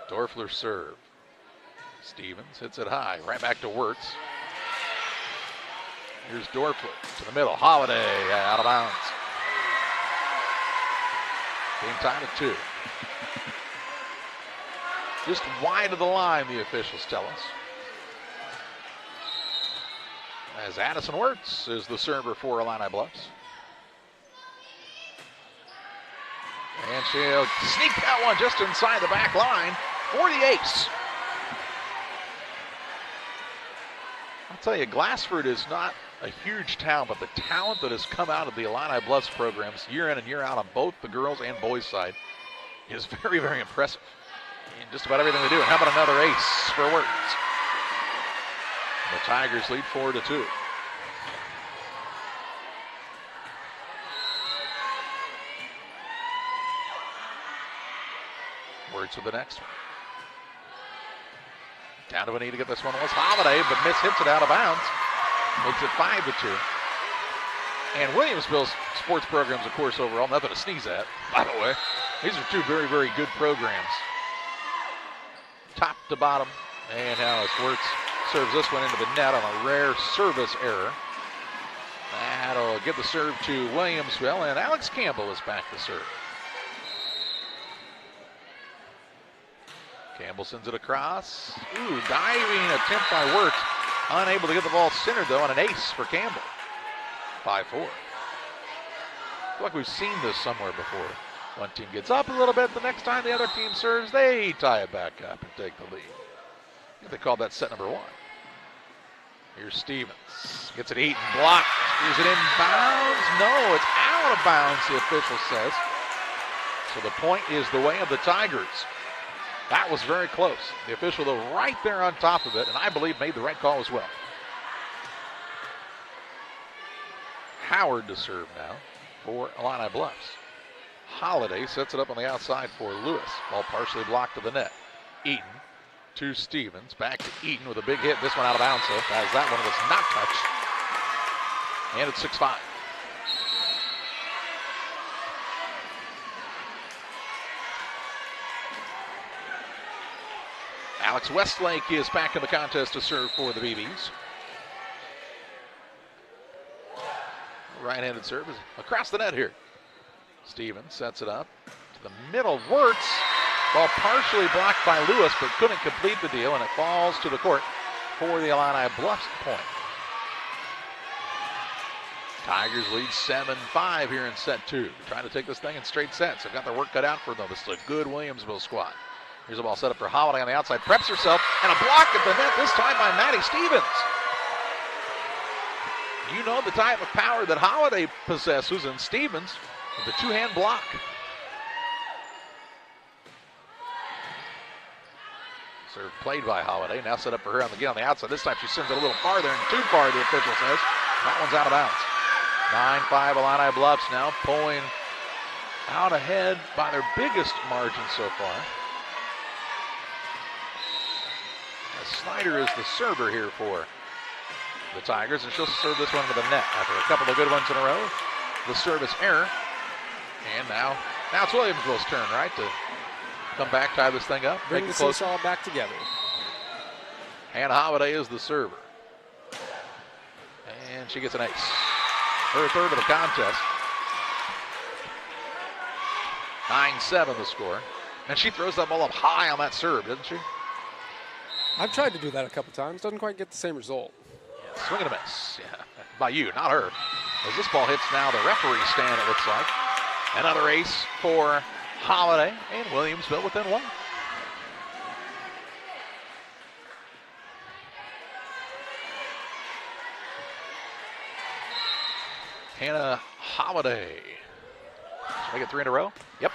Dorfler serve. Stevens hits it high, right back to Wirtz. Here's Dorfler to the middle. Holiday out of bounds. Game time at 2. Just wide of the line, the officials tell us. As Addison Wirtz is the server for Illini Bluffs. And she'll sneak that one just inside the back line for the ace. I'll tell you, Glasford is not a huge town, but the talent that has come out of the Illini Bluffs programs year in and year out on both the girls and boys side is very, very impressive in just about everything they do. And how about another ace for Wirtz? The Tigers lead 4-2. Wirtz with the next one. Down to a knee to get this one was Holiday, but Miss hits it out of bounds. Makes it 5-2. And Williamsville's sports programs, of course, overall, nothing to sneeze at, by the way. These are two very, very good programs. Top to bottom. And now as Wirtz serves this one into the net on a rare service error. That'll give the serve to Williamsville, and Alex Campbell is back to serve. Campbell sends it across. Ooh, diving attempt by Wirtz. Unable to get the ball centered, though, on an ace for Campbell. 5-4. Feel like we've seen this somewhere before. One team gets up a little bit. The next time the other team serves, they tie it back up and take the lead. I think they called that set number 1. Here's Stevens. Gets it Eaton. Blocked. Is it in bounds? No, it's out of bounds, the official says. So the point is the way of the Tigers. That was very close. The official, though, right there on top of it, and I believe made the right call as well. Howard to serve now for Illini Bluffs. Holiday sets it up on the outside for Lewis. Ball partially blocked to the net. Eaton to Stevens. Back to Eaton with a big hit. This one out of bounds, though, as that one was not touched. And it's 6-5. Alex Westlake is back in the contest to serve for the BBs. Right-handed serve is across the net here. Stevens sets it up to the middle. Wirtz. Ball partially blocked by Lewis, but couldn't complete the deal, and it falls to the court for the Illini Bluffs point. Tigers lead 7-5 here in set 2. Trying to take this thing in straight sets. They've got their work cut out for them. This is a good Williamsville squad. Here's a ball set up for Holiday on the outside. Preps herself, and a block at the net, this time by Maddie Stevens. You know the type of power that Holiday possesses, and Stevens with the two-hand block. Serve played by Holiday. Now set up for her on the outside. This time she sends it a little farther, and too far, the official says. That one's out of bounds. 9-5 Illini Bluffs now pulling out ahead by their biggest margin so far. Snyder is the server here for the Tigers, and she'll serve this one to the net after a couple of good ones in a row. The service error. And now it's Williamsville's turn, right, to come back, tie this thing up. Bring the seesaw back together. Hannah Holiday is the server. And she gets an ace. Her third of the contest. 9-7 the score. And she throws that ball up high on that serve, doesn't she? I've tried to do that a couple times. Doesn't quite get the same result. Yeah, swing and a miss. Yeah, by you, not her. As this ball hits now the referee stand, it looks like. Another ace for Holiday, and Williamsville within one. Hannah Holiday. Should make it 3 in a row? Yep.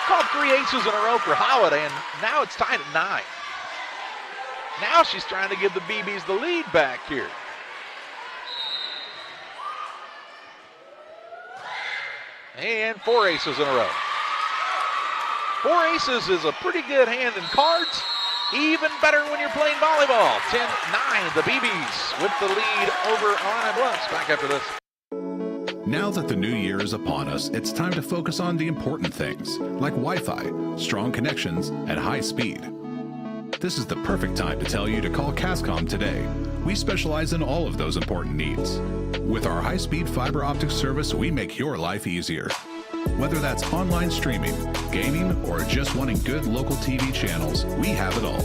Called 3 aces in a row for Holiday, and now it's tied at 9. Now she's trying to give the BBs the lead back here. And 4 aces in a row. 4 aces is a pretty good hand in cards. Even better when you're playing volleyball. 10-9, the BBs with the lead over Illini Bluffs. Back after this. Now that the new year is upon us, it's time to focus on the important things, like Wi-Fi, strong connections, and high speed. This is the perfect time to tell you to call Cascom today. We specialize in all of those important needs. With our high-speed fiber optic service, we make your life easier. Whether that's online streaming, gaming, or just wanting good local TV channels, we have it all.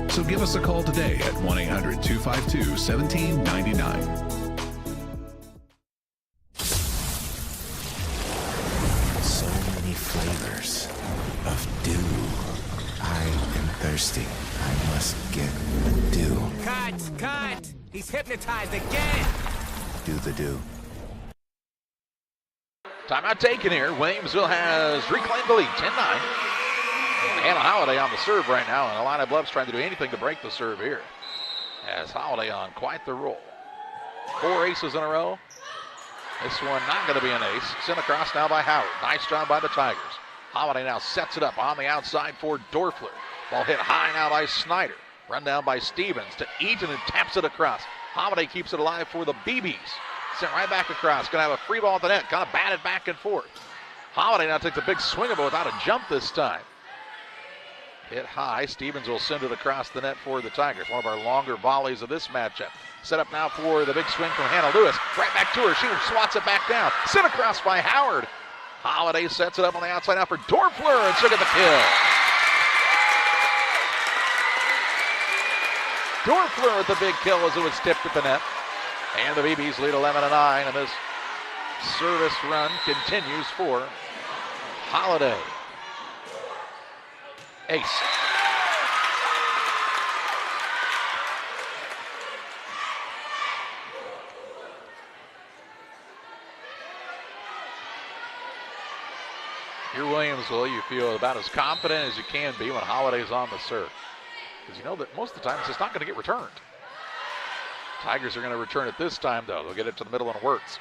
So give us a call today at 1-800-252-1799. So many flavors of dew. I am thirsty. I must get the dew. Cut! He's hypnotized again! Do the dew. Timeout taken here. Williamsville has reclaimed the lead, 10-9. Hannah Holiday on the serve right now, and Illini Bluffs trying to do anything to break the serve here. As Holiday on quite the roll. 4 aces in a row. This one not going to be an ace. Sent across now by Howard. Nice job by the Tigers. Holiday now sets it up on the outside for Dorfler. Ball hit high now by Snyder. Run down by Stevens to Eaton, and taps it across. Holiday keeps it alive for the BBs. Sent right back across. Going to have a free ball at the net. Kind of batted back and forth. Holiday now takes a big swing of it without a jump this time. Hit high. Stevens will send it across the net for the Tigers. One of our longer volleys of this matchup. Set up now for the big swing from Hannah Lewis. Right back to her. She swats it back down. Sent across by Howard. Holiday sets it up on the outside now for Dorfler, and she'll get the kill. Dorfler with the big kill as it was tipped at the net. And the BBs lead 11-9, and this service run continues for Holiday. Ace. Here, Williamsville, you feel about as confident as you can be when Holiday's on the serve. Because you know that most of the time it's just not going to get returned. Tigers are going to return it this time, though. They'll get it to the middle and it works.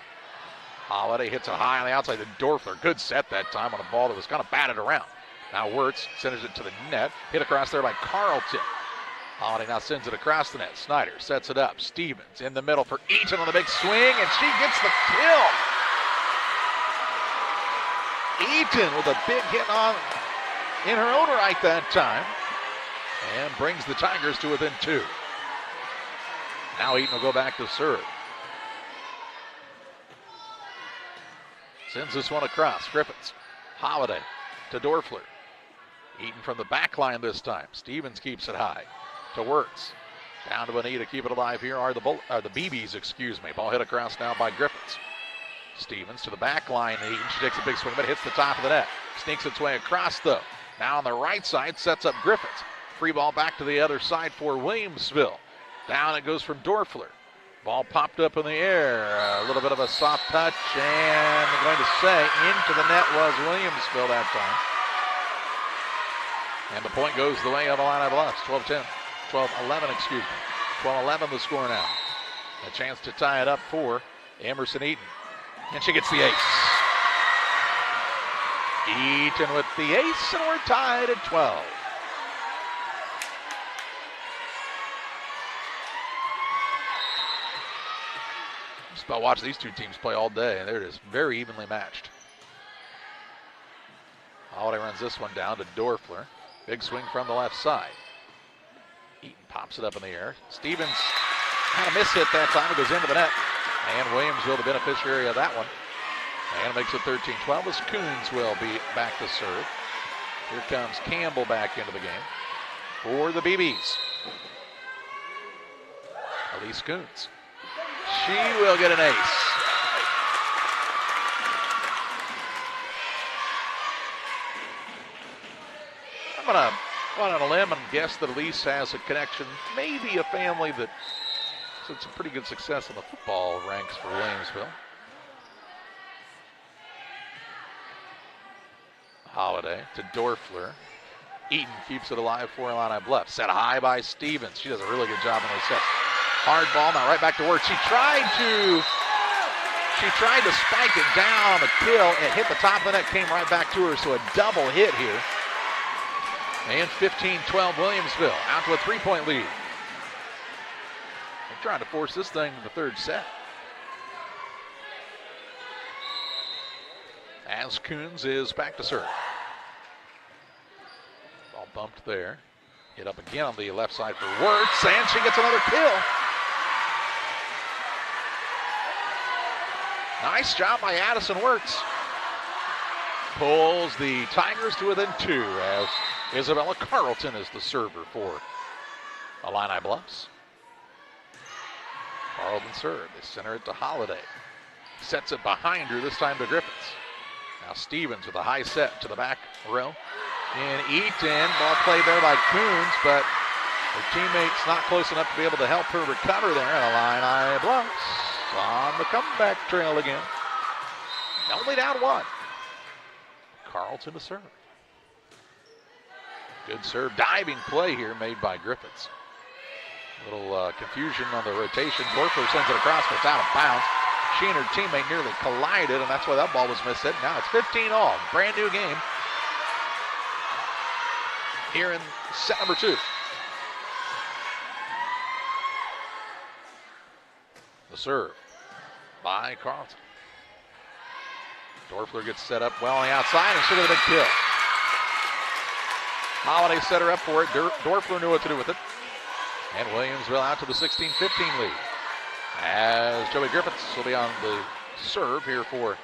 Holiday hits it high on the outside to Dorfler. Good set that time on a ball that was kind of batted around. Now Wirtz sends it to the net. Hit across there by Carlton. Holiday now sends it across the net. Snyder sets it up. Stevens in the middle for Eaton on the big swing, and she gets the kill. Eaton with a big hit on in her own right that time, and brings the Tigers to within 2. Now Eaton will go back to serve. Sends this one across. Griffiths. Holiday to Dorfler. Eaton from the back line this time. Stevens keeps it high to Wirtz. Down to Anita, keep it alive here are the BBs, excuse me. Ball hit across now by Griffiths. Stevens to the back line. Eaton, she takes a big swing, but hits the top of the net. Sneaks its way across, though. Now on the right side, sets up Griffiths. Free ball back to the other side for Williamsville. Down it goes from Dorfler. Ball popped up in the air. A little bit of a soft touch, and I'm going to say into the net was Williamsville that time. And the point goes the way of Illini Bluffs. 12-10. 12-11, excuse me. 12-11 the score now. A chance to tie it up for Emerson Eaton. And she gets the ace. Eaton with the ace, and we're tied at 12. Just about watch these two teams play all day, and they're just very evenly matched. Holiday runs this one down to Dorfler. Big swing from the left side. Eaton pops it up in the air. Stevens had a miss hit that time. It goes into the net. And Williamsville, the beneficiary of that one. And makes it 13-12 as Coons will be back to serve. Here comes Campbell back into the game for the BBs. Elise Coons. She will get an ace. I'm going to go on a limb and guess that Elise has a connection, maybe a family that had some pretty good success in the football ranks for Williamsville. Holiday to Dorfler. Eaton keeps it alive for Illini Bluffs. Set high by Stevens. She does a really good job on those sets. Hard ball, now right back to work. She tried to spike it down on the kill. It hit the top of the net, came right back to her, so a double hit here. And 15-12 Williamsville, out to a 3-point lead. They're trying to force this thing to the third set. As Coons is back to serve. Ball bumped there. Hit up again on the left side for Wirtz, and she gets another kill. Nice job by Addison Wirtz. Pulls the Tigers to within 2 as Isabella Carlton is the server for Illini Bluffs. Carlton serve. They center it to Holiday. Sets it behind her, this time to Griffiths. Now Stevens with a high set to the back row. And Eaton, ball played there by Coons, but her teammate's not close enough to be able to help her recover there. And Illini Bluffs on the comeback trail again. Only down 1. Carlton to serve. Good serve, diving play here made by Griffiths. A little confusion on the rotation. Dorfler sends it across, but it's out of bounds. She and her teammate nearly collided, and that's why that ball was missed. Now it's 15-all. Brand new game here in set number 2. The serve by Carlton. Dorfler gets set up well on the outside and should have a big kill. Holiday set her up for it. Dorfler knew what to do with it. And Williamsville out to the 16-15 lead. As Joey Griffiths will be on the serve here for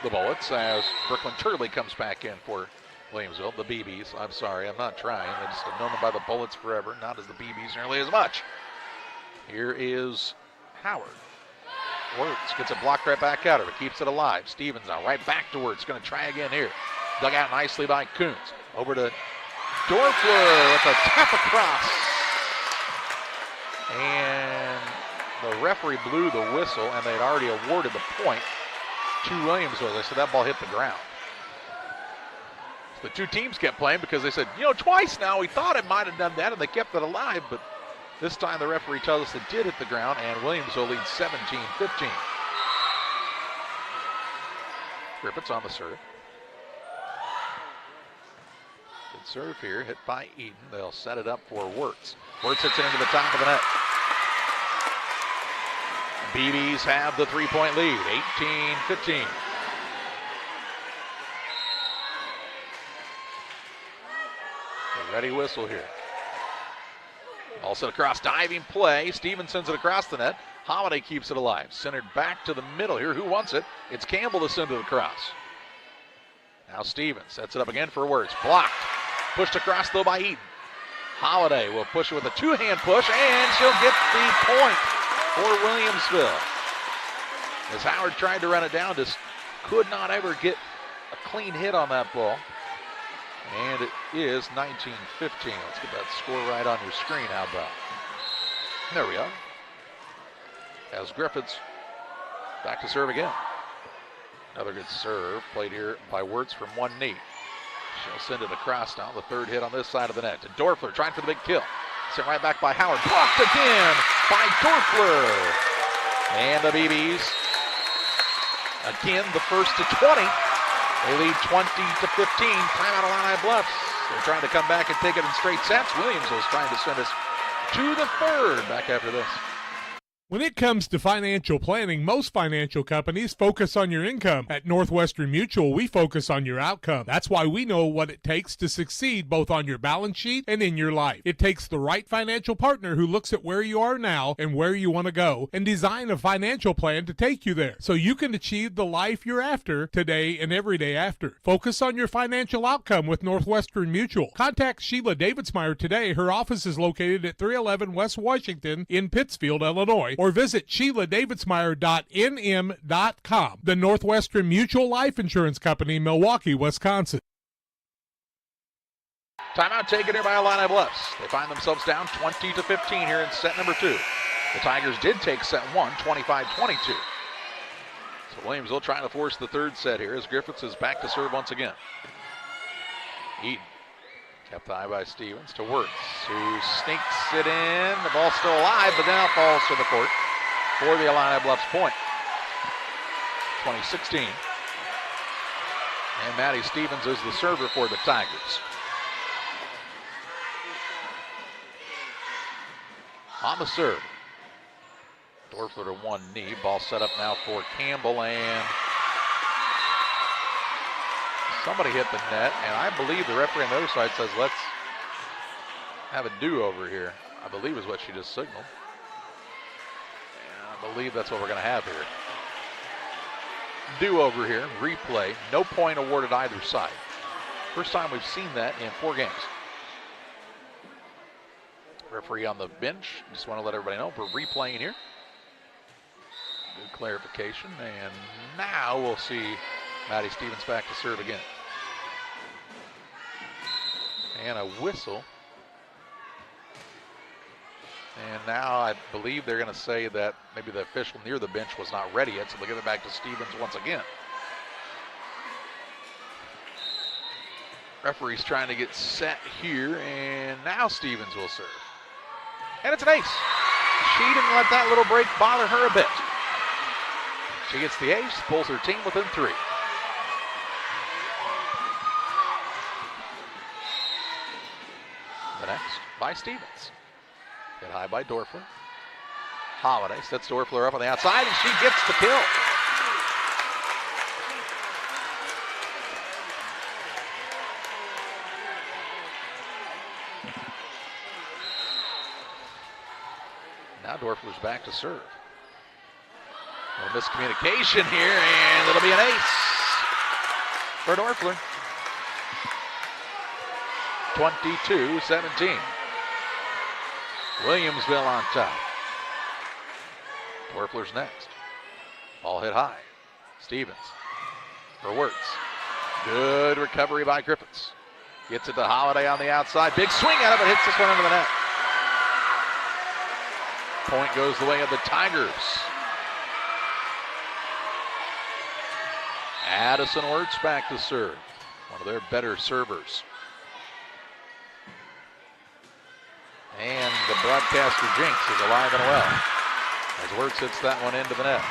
the Bullets as Brooklyn Turley comes back in for Williamsville. The BBs, I'm sorry, I'm not trying. I just have known them by the Bullets forever, not as the BBs nearly as much. Here is Howard. Wirtz gets it blocked right back at her, but keeps it alive. Stevens now right back to Wirtz, going to try again here. Dug out nicely by Coons. Over to Dorfler with a tap across. And the referee blew the whistle, and they'd already awarded the point to Williamsville. They said that ball hit the ground. So the two teams kept playing because they said, twice now we thought it might have done that, and they kept it alive, but this time the referee tells us it did hit the ground, and Williamsville leads 17-15. Griffiths on the serve. Good serve here, hit by Eden. They'll set it up for Wirtz. Wirtz hits it into the top of the net. BBs have the 3-point lead, 18-15. A ready whistle here. All set across, diving play. Stevens sends it across the net. Holiday keeps it alive. Centered back to the middle here. Who wants it? It's Campbell to send it across. Now Stevens sets it up again for Wirtz. Blocked. Pushed across though by Eaton. Holiday will push it with a two-hand push, and she'll get the point for Williamsville. As Howard tried to run it down, just could not ever get a clean hit on that ball. And it is 19-15. Let's get that score right on your screen. How about? There we go. As Griffiths back to serve again. Another good serve played here by Wirtz from one knee. She'll send it across now. The third hit on this side of the net. To Dorfler trying for the big kill. Sent right back by Howard. Blocked again by Dorfler. And the BBs again the first to 20. They lead 20-15. Timeout Illini Bluffs. They're trying to come back and take it in straight sets. Williamsville's trying to send us to the third. Back after this. When it comes to financial planning, most financial companies focus on your income. At Northwestern Mutual, we focus on your outcome. That's why we know what it takes to succeed both on your balance sheet and in your life. It takes the right financial partner who looks at where you are now and where you want to go and design a financial plan to take you there so you can achieve the life you're after today and every day after. Focus on your financial outcome with Northwestern Mutual. Contact Sheila Davidsmeyer today. Her office is located at 311 West Washington in Pittsfield, Illinois, or visit SheilaDavidsmeyer.nm.com. The Northwestern Mutual Life Insurance Company, Milwaukee, Wisconsin. Timeout taken here by Illini Bluffs. They find themselves down 20-15 here in set number 2. The Tigers did take set 1, 25-22. So Williamsville trying to force the third set here as Griffiths is back to serve once again. Eaton kept high by Stevens to Wirtz, who sneaks it in. The ball's still alive, but now falls to the court for the Illini Bluffs point. 20-16. And Maddie Stevens is the server for the Tigers. On the serve. Dorfler to one knee. Ball set up now for Campbell, and somebody hit the net, and I believe the referee on the other side says let's have a do-over here. I believe is what she just signaled. And I believe that's what we're going to have here. Do-over here, replay. No point awarded either side. First time we've seen that in 4 games. Referee on the bench. Just want to let everybody know we're replaying here. Good clarification. And now we'll see Maddie Stevens back to serve again. And a whistle. And now I believe they're going to say that maybe the official near the bench was not ready yet, so they'll give it back to Stevens once again. Referee's trying to get set here, and now Stevens will serve. And it's an ace. She didn't let that little break bother her a bit. She gets the ace, pulls her team within 3. The next by Stevens. Hit high by Dorfler. Holiday sets Dorfler up on the outside, and she gets the kill. Now Dorfler's back to serve. No miscommunication here, and it'll be an ace for Dorfler. 22-17. Williamsville on top. Dorfler's next. Ball hit high. Stevens for Wirtz. Good recovery by Griffiths. Gets it to Holiday on the outside. Big swing at it, but hits this one into the net. Point goes the way of the Tigers. Addison Wirtz back to serve. One of their better servers. And the broadcaster jinx is alive and well as Wirtz hits that one into the net.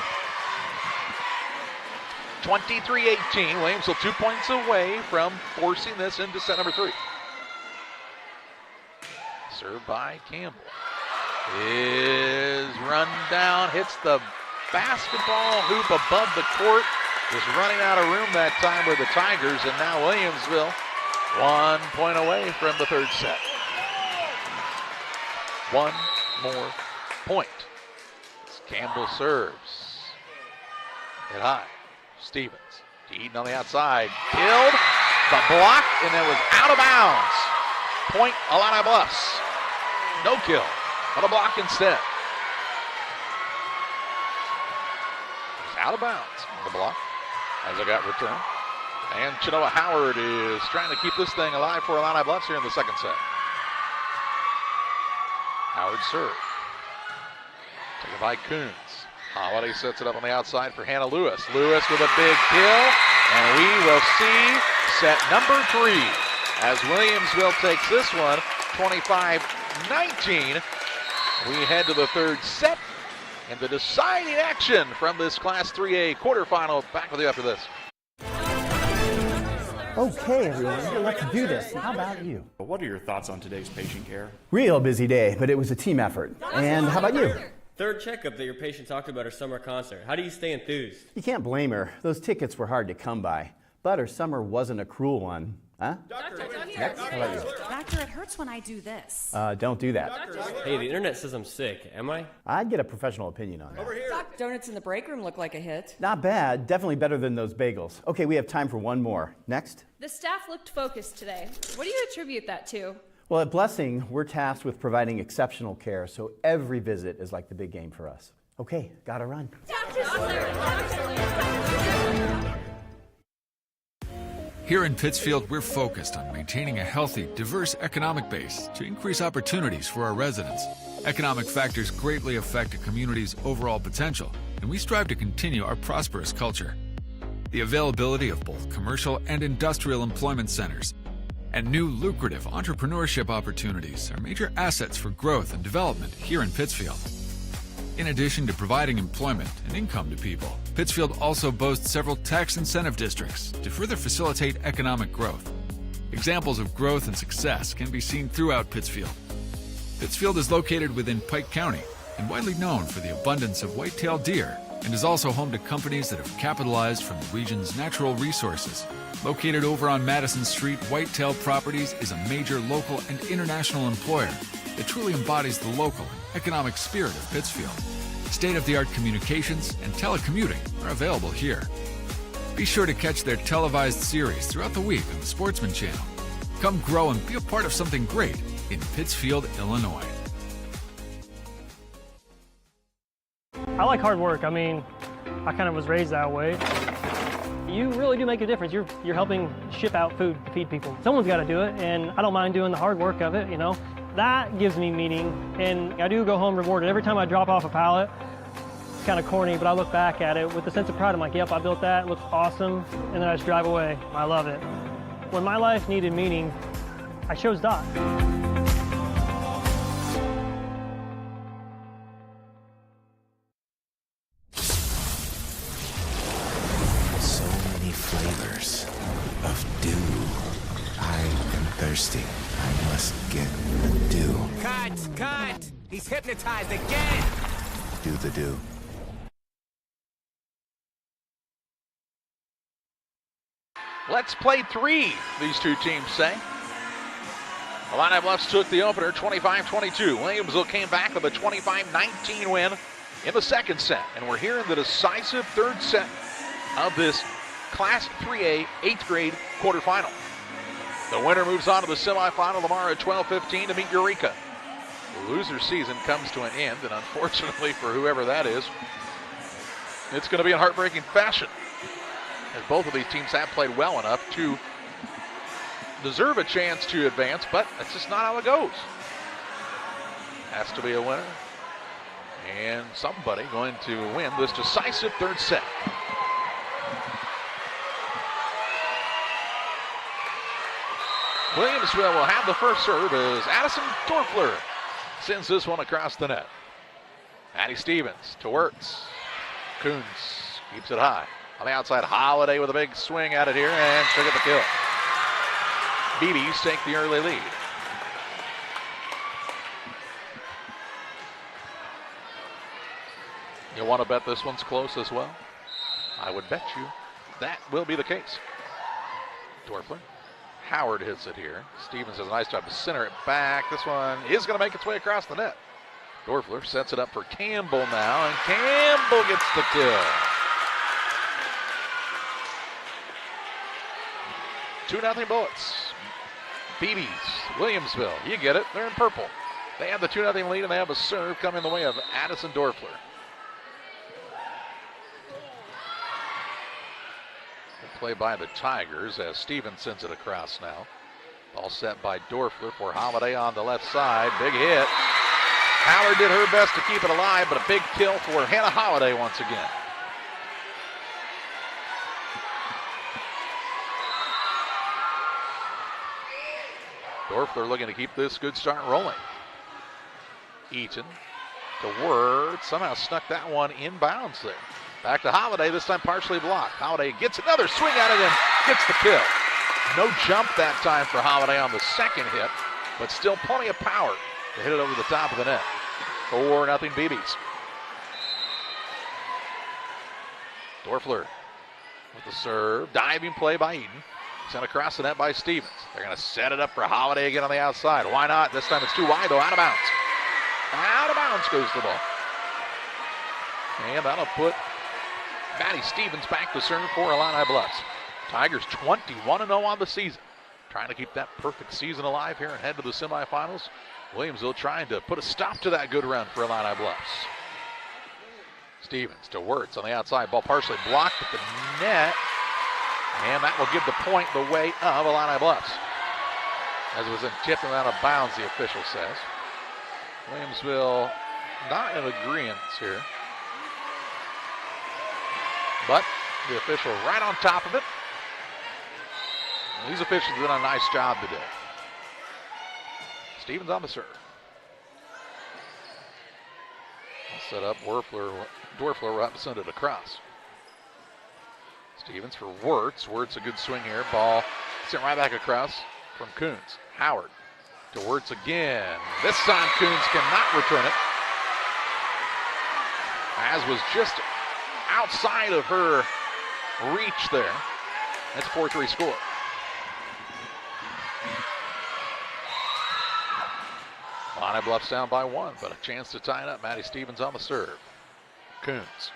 23-18. Williamsville 2 points away from forcing this into set number 3. Served by Campbell. Is run down, hits the basketball hoop above the court. Just running out of room that time with the Tigers, and now Williamsville 1 point away from the third set. One more point. As Campbell serves. Hit high. Stevens. Eaton on the outside. Killed. The block, and it was out of bounds. Point Illini Bluffs. No kill. But a block instead. It's out of bounds on the block as it got returned. And Chenoa Howard is trying to keep this thing alive for Illini Bluffs here in the second set. Howard serve. Taken by Coons. Holiday sets it up on the outside for Hannah Lewis. Lewis with a big kill. And we will see set number 3 as Williamsville takes this one 25-19. We head to the third set and the deciding action from this Class 3A quarterfinal. Back with you after this. Okay, everyone, let's do this. How about you? What are your thoughts on today's patient care? Real busy day, but it was a team effort. And how about you? Third checkup that your patient talked about her summer concert. How do you stay enthused? You can't blame her. Those tickets were hard to come by. But her summer wasn't a cruel one. Huh? Doctor, Next. How about you? Doctor, it hurts when I do this. Don't do that. Hey, the internet says I'm sick. Am I? I'd get a professional opinion on that. Over here. Doc, donuts in the break room look like a hit. Not bad. Definitely better than those bagels. Okay, we have time for one more. Next. The staff looked focused today. What do you attribute that to? Well, at Blessing, we're tasked with providing exceptional care, so every visit is like the big game for us. Okay, gotta run. Here in Pittsfield, we're focused on maintaining a healthy, diverse economic base to increase opportunities for our residents. Economic factors greatly affect a community's overall potential, and we strive to continue our prosperous culture. The availability of both commercial and industrial employment centers and new lucrative entrepreneurship opportunities are major assets for growth and development here in Pittsfield. In addition to providing employment and income to people, Pittsfield also boasts several tax incentive districts to further facilitate economic growth. Examples of growth and success can be seen throughout Pittsfield. Pittsfield is located within Pike County and widely known for the abundance of white-tailed deer, and is also home to companies that have capitalized from the region's natural resources. Located over on Madison Street, Whitetail Properties is a major local and international employer that truly embodies the local and economic spirit of Pittsfield. State-of-the-art communications and telecommuting are available here. Be sure to catch their televised series throughout the week on the Sportsman Channel. Come grow and be a part of something great in Pittsfield, Illinois. I like hard work. I mean, I kind of was raised that way. You really do make a difference. You're helping ship out food to feed people. Someone's got to do it, and I don't mind doing the hard work of it, you know. That gives me meaning, and I do go home rewarded. Every time I drop off a pallet, it's kind of corny, but I look back at it with a sense of pride. I'm like, yep, I built that, it looks awesome, and then I just drive away. I love it. When my life needed meaning, I chose Doc. Flavors of dew. I am thirsty. I must get the dew. Cut! He's hypnotized again! Do the dew. Let's play three, these two teams say. Illini Bluffs took the opener 25-22. Williamsville came back with a 25-19 win in the second set. And we're here in the decisive third set of this Class 3A 8th grade quarterfinal. The winner moves on to the semifinal tomorrow at 12:15 to meet Eureka. The loser season comes to an end, and unfortunately for whoever that is, it's going to be in heartbreaking fashion, as both of these teams have played well enough to deserve a chance to advance, but that's just not how it goes. Has to be a winner, and somebody going to win this decisive third set. Williamsville will have the first serve as Addison Dorfler sends this one across the net. Addie Stevens to Wirtz. Coons keeps it high. On the outside, Holiday with a big swing at it here, and she'll get the kill. BBs take the early lead. You want to bet this one's close as well? I would bet you that will be the case. Dorfler. Howard hits it here. Stevens does a nice job to center it back. This one is going to make its way across the net. Dorfler sets it up for Campbell now, and Campbell gets the kill. 2-0 Bullets. BBs, Williamsville, you get it, they're in purple. They have the 2-0 lead, and they have a serve coming the way of Addison Dorfler. Play by the Tigers as Stevens sends it across now. Ball set by Dorfler for Holiday on the left side. Big hit. Howard did her best to keep it alive, but a big kill for Hannah Holiday once again. Dorfler looking to keep this good start rolling. Eaton to Wirtz. Somehow snuck that one inbounds there. Back to Holiday, this time partially blocked. Holiday gets another swing at it and gets the kill. No jump that time for Holiday on the second hit, but still plenty of power to hit it over the top of the net. 4-0 BBs. Dorfler with the serve. Diving play by Eden. Sent across the net by Stevens. They're going to set it up for Holiday again on the outside. Why not? This time it's too wide, though. Out of bounds. Out of bounds goes the ball. And that'll put Maddie Stevens back to serve for Illini Bluffs. Tigers 21-0 on the season. Trying to keep that perfect season alive here and head to the semifinals. Williamsville trying to put a stop to that good run for Illini Bluffs. Stevens to Wirtz on the outside. Ball partially blocked at the net. And that will give the point the way of Illini Bluffs. As it was tipped and out of bounds, the official says. Williamsville not in agreement here. But the official right on top of it. And these officials did a nice job today. Stevens on the serve. Set up. Dorfler up, send it across. Stevens for Wirtz. Wirtz a good swing here. Ball sent right back across from Coons. Howard to Wirtz again. This time Coons cannot return it. As was just outside of her reach there. That's a 4-3 score. Illini Bluffs down by 1, but a chance to tie it up. Maddie Stevens on the serve. Coons.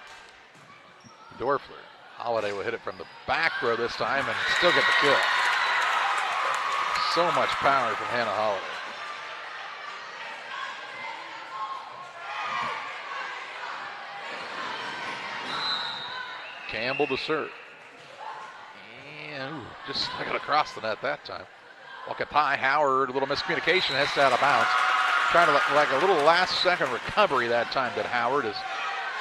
Dorfler. Holiday will hit it from the back row this time and still get the kill. So much power from Hannah Holiday. Campbell to serve. And just stuck it across the net that time. Walk it high. Howard, a little miscommunication, has to out of bounds. Trying to like a little last second recovery that time that Howard is.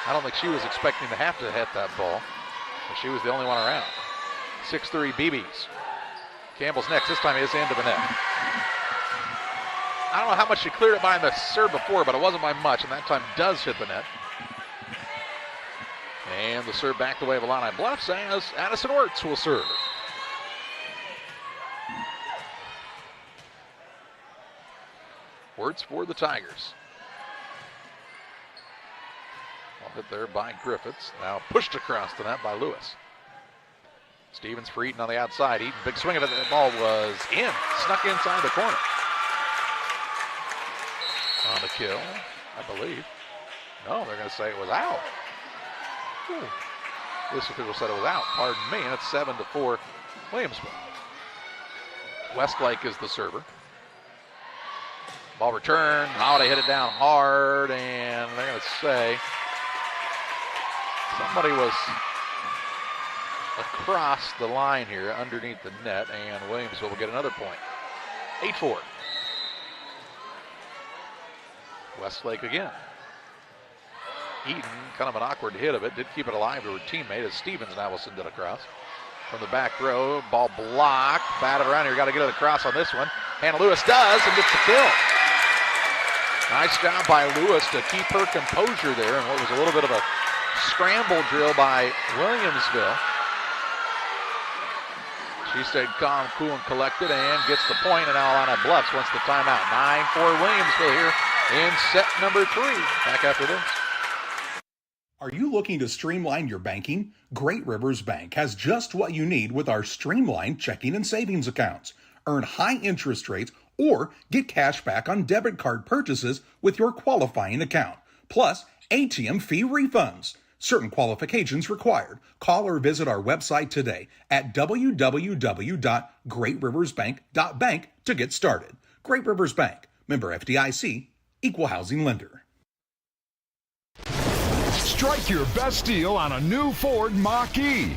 I don't think she was expecting to have to hit that ball. But she was the only one around. 6-3 BBs. Campbell's next. This time is into the net. I don't know how much she cleared it by in the serve before, but it wasn't by much, and that time does hit the net. And the serve back the way of Illini Bluffs as Addison Wirtz will serve. Wirtz for the Tigers. Well hit there by Griffiths. Now pushed across the net by Lewis. Stevens for Eaton on the outside. Eaton, big swing of it. The ball was in. Snuck inside the corner. On the kill, I believe. No, they're going to say it was out. Ooh. This official said it was out. Pardon me. And it's 7-4 Williamsville. Westlake is the server. Ball returned. Holiday hit it down hard, and they're going to say somebody was across the line here underneath the net, and Williamsville will get another point. 8-4. Westlake again. Eaton, kind of an awkward hit of it, did keep it alive to her teammate as Stevens now will send it across. From the back row, ball blocked, batted around here, got to get it across on this one. Hannah Lewis does and gets the kill. Nice job by Lewis to keep her composure there in what was a little bit of a scramble drill by Williamsville. She stayed calm, cool, and collected and gets the point, and now Illini Bluffs wants the timeout. 9-4 Williamsville here in set number 3. Back after this. Are you looking to streamline your banking? Great Rivers Bank has just what you need with our streamlined checking and savings accounts. Earn high interest rates or get cash back on debit card purchases with your qualifying account, plus ATM fee refunds. Certain qualifications required. Call or visit our website today at www.greatriversbank.bank to get started. Great Rivers Bank, member FDIC, equal housing lender. Strike your best deal on a new Ford Mach-E.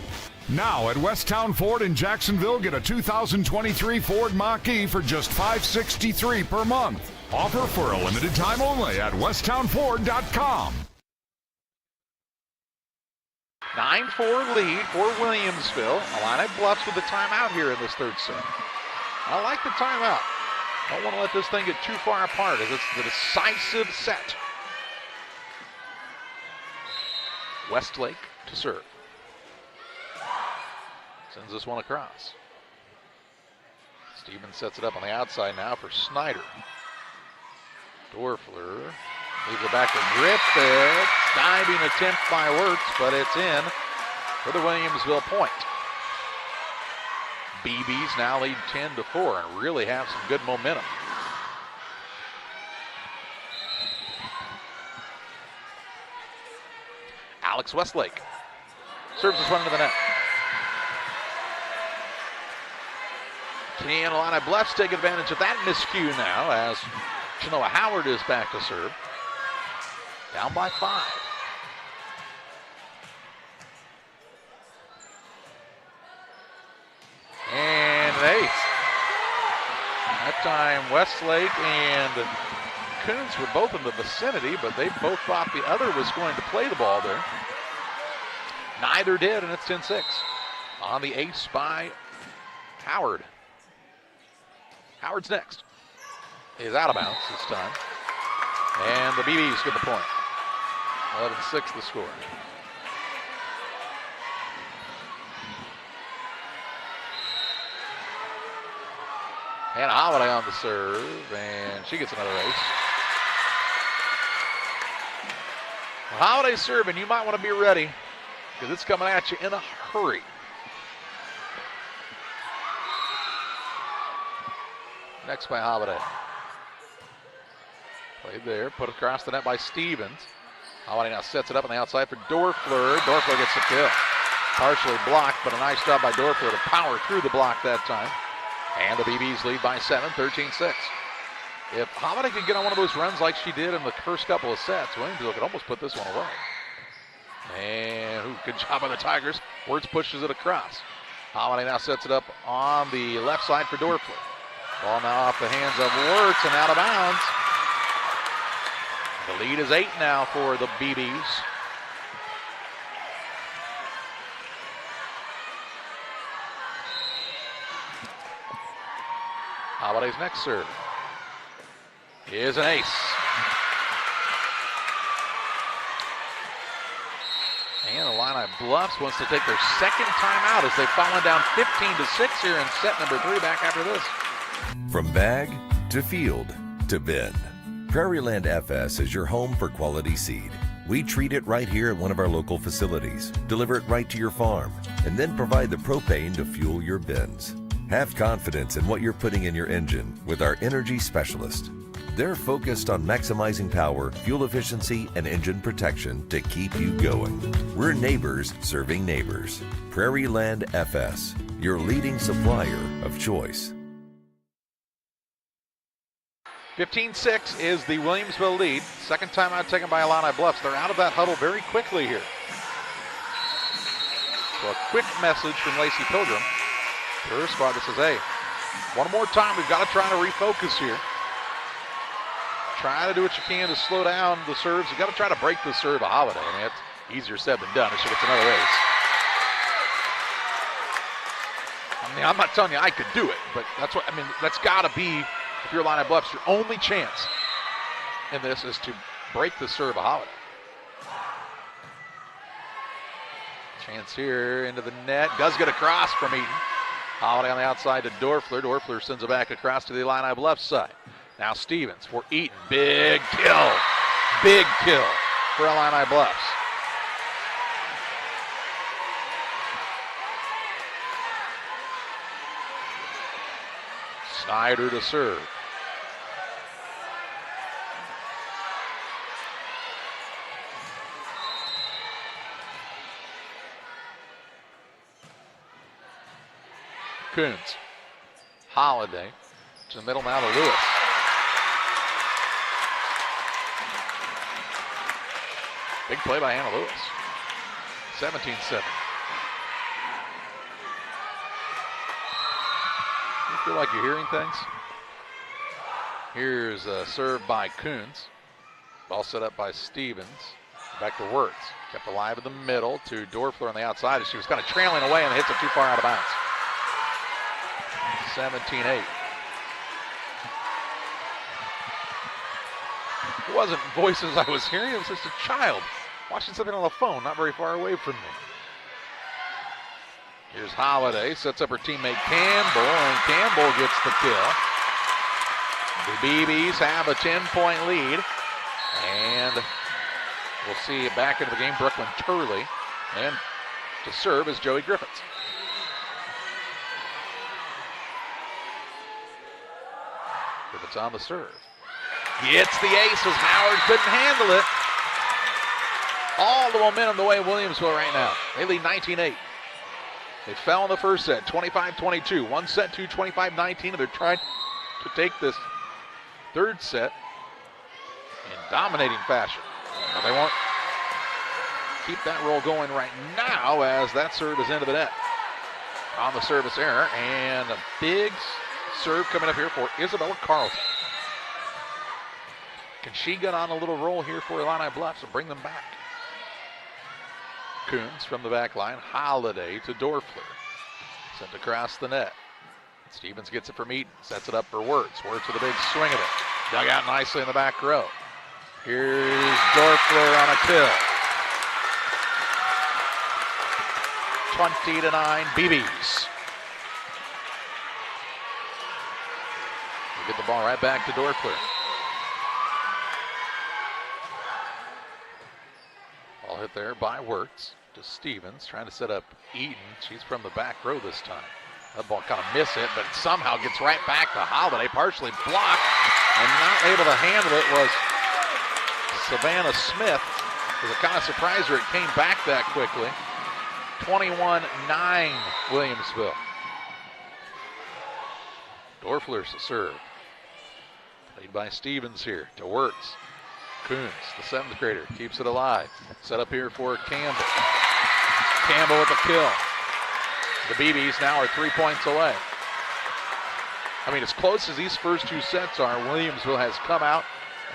Now at Westtown Ford in Jacksonville, get a 2023 Ford Mach-E for just $563 per month. Offer for a limited time only at westtownford.com. 9-4 lead for Williamsville. Illini Bluffs with the timeout here in this third set. I like the timeout. Don't want to let this thing get too far apart as it's the decisive set. Westlake to serve. Sends this one across. Stevens sets it up on the outside now for Snyder. Dorfler leaves it back to Griffith. Diving attempt by Wirtz, but it's in. for the Williamsville point. BBs now lead 10-4 and really have some good momentum. Alex Westlake serves this one into the net. Can Illini Bluffs take advantage of that miscue now as Chenoa Howard is back to serve. Down by 5. And an ace. That time Westlake and Coons were both in the vicinity, but they both thought the other was going to play the ball there. Neither did, and it's 10-6. On the ace by Howard. Howard's next. Is out of bounds this time. And the BBs get the point. 11-6 the score. And Holiday on the serve, and she gets another ace. When Holiday's serving, you might want to be ready because it's coming at you in a hurry. Next by Holiday. Played there, put across the net by Stevens. Holiday now sets it up on the outside for Dorfler. Dorfler gets the kill. Partially blocked, but a nice job by Dorfler to power through the block that time. And the BBs lead by 7, 13-6. If Holiday could get on one of those runs like she did in the first couple of sets, Williamsville could almost put this one away. And good job by the Tigers. Wirtz pushes it across. Holiday now sets it up on the left side for Dorfler. Ball now off the hands of Wirtz and out of bounds. The lead is 8 now for the BBs. Holiday's next serve is an ace. And Illini Bluffs wants to take their second timeout as they've fallen down 15-6 here in set number 3 back after this. From bag to field to bin, Prairieland FS is your home for quality seed. We treat it right here at one of our local facilities, deliver it right to your farm, and then provide the propane to fuel your bins. Have confidence in what you're putting in your engine with our energy specialist. They're focused on maximizing power, fuel efficiency, and engine protection to keep you going. We're neighbors serving neighbors. Prairieland FS, your leading supplier of choice. 15-6 is the Williamsville lead. Second timeout taken by Illini Bluffs. They're out of that huddle very quickly here. So a quick message from Lacey Pilgrim to her squad that says, hey, one more time, we've got to try to refocus here. Try to do what you can to slow down the serves. You've got to try to break the serve of Holiday. I mean, it's easier said than done if she gets another ace. I mean, I'm not telling you I could do it, but that's what, I mean, that's got to be, if you're Illini Bluffs, your only chance in this is to break the serve of Holiday. Chance here into the net. Does get a cross from Eaton. Holiday on the outside to Dorfler. Dorfler sends it back across to the Illini Bluffs side. Now Stevens for Eaton. Big kill. Big kill for Illini Bluffs. Snyder to serve. Coons. Holiday to the middle now to Lewis. Big play by Anna Lewis. 17-7. You feel like you're hearing things? Here's a serve by Coons. Ball set up by Stevens. Back to Wirtz. Kept alive in the middle to Dorfler on the outside as she was kind of trailing away and hits it too far out of bounds. 17-8. It wasn't voices I was hearing, it was just a child watching something on the phone not very far away from me. Here's Holiday, sets up her teammate Campbell, and Campbell gets the kill. The BBs have a 10-point lead, and we'll see back into the game, Brooklyn Turley. And To serve is Joey Griffiths. Griffiths on the serve. Gets the ace as Howard couldn't handle it. All the momentum the way Williamsville right now. They lead 19-8. They fell in the first set, 25-22. One set to 25-19, and they're trying to take this third set in dominating fashion. But they won't keep that roll going right now as that serve is into the net. On the service error, and a big serve coming up here for Isabella Carlton. Can she get on a little roll here for Illini Bluffs and bring them back? Coons from the back line. Holiday to Dorfler. Sent across the net. Stevens gets it from Eaton. Sets it up for Wirtz. Wirtz with a big swing of it. Dug out nicely in the back row. Here's Dorfler on a kill. 20-9 BBs. We'll get the ball right back to Dorfler. Ball hit there by Wirtz to Stevens, trying to set up Eaton. She's from the back row this time. That ball kind of missed it, but it somehow gets right back to Holiday, partially blocked, and not able to handle it was Savannah Smith. It was a kind of surprise her it came back that quickly. 21-9 Williamsville. Dorfler's to serve. Played by Stevens here to Wirtz. Coons, the seventh grader, keeps it alive. Set up here for Campbell. Campbell with the kill. The BBs now are 3 points away. I mean, as close as these first two sets are, Williamsville has come out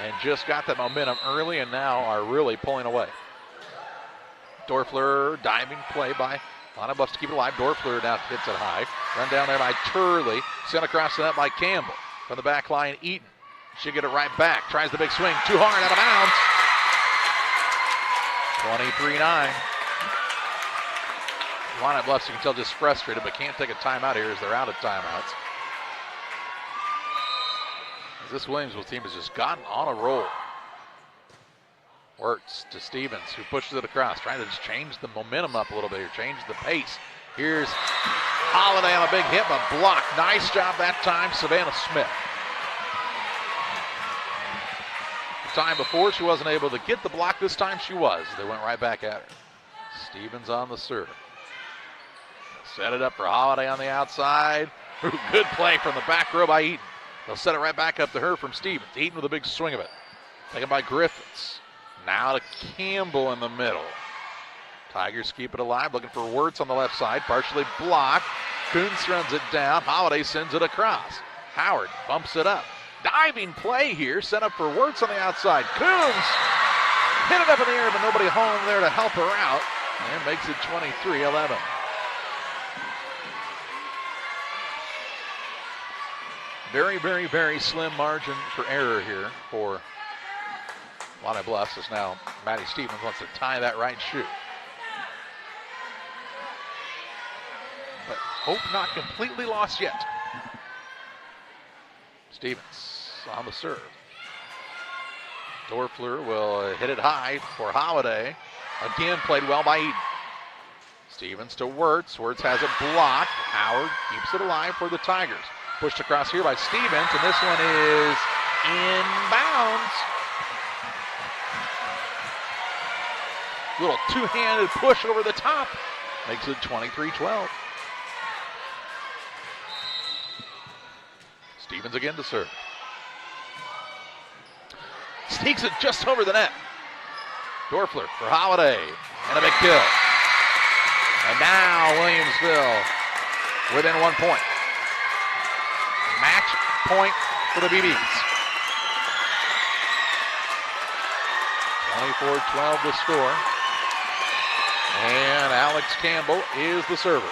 and just got that momentum early and now are really pulling away. Dorfler, diving play by Illini Bluffs to keep it alive. Dorfler now hits it high. Run down there by Turley. Sent across the net by Campbell. From the back line, Eaton. She'll get it right back. Tries the big swing. Too hard, out of bounds. 23-9. Illini Bluffs, you can tell, just frustrated, but can't take a timeout here as they're out of timeouts. As this Williamsville team has just gotten on a roll. Wirtz to Stevens, who pushes it across, trying to just change the momentum up a little bit here, change the pace. Here's Holiday on a big hit, but blocked. Nice job that time, Savannah Smith. The time before, she wasn't able to get the block. This time she was. They went right back at her. Stevens on the serve. Set it up for Holiday on the outside. Good play from the back row by Eaton. They'll set it right back up to her from Stevens. Eaton with a big swing of it. Taken by Griffiths. Now to Campbell in the middle. Tigers keep it alive, looking for Wirtz on the left side, partially blocked. Coons runs it down. Holiday sends it across. Howard bumps it up. Diving play here, set up for Wirtz on the outside. Coons hit it up in the air, but nobody home there to help her out, and makes it 23-11. Very, very, very slim margin for error here for Illini Bluffs, as now Maddie Stevens wants to tie that right shoe. But hope not completely lost yet. Stevens on the serve. Dorfler will hit it high for Holiday. Again, played well by Eaton. Stevens to Wirtz. Wirtz has it blocked. Howard keeps it alive for the Tigers. Pushed across here by Stevens, and this one is inbounds. Little two-handed push over the top. Makes it 23-12. Stevens again to serve. Sneaks it just over the net. Dorfler for Holiday, and a big kill. And now Williamsville within 1 point. Match point for the BBs. 24-12 the score. And Alex Campbell is the server.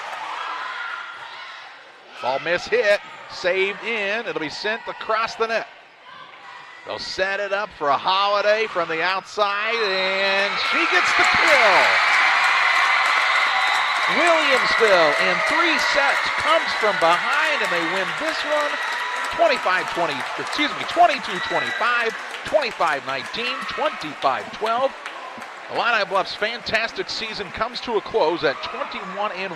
Ball miss hit, saved in. It'll be sent across the net. They'll set it up for a Holiday from the outside, and she gets the kill. Williamsville in 3 sets comes from behind, and they win this one 22-25, 25-19, 25-12. Illini Bluffs' fantastic season comes to a close at 21-1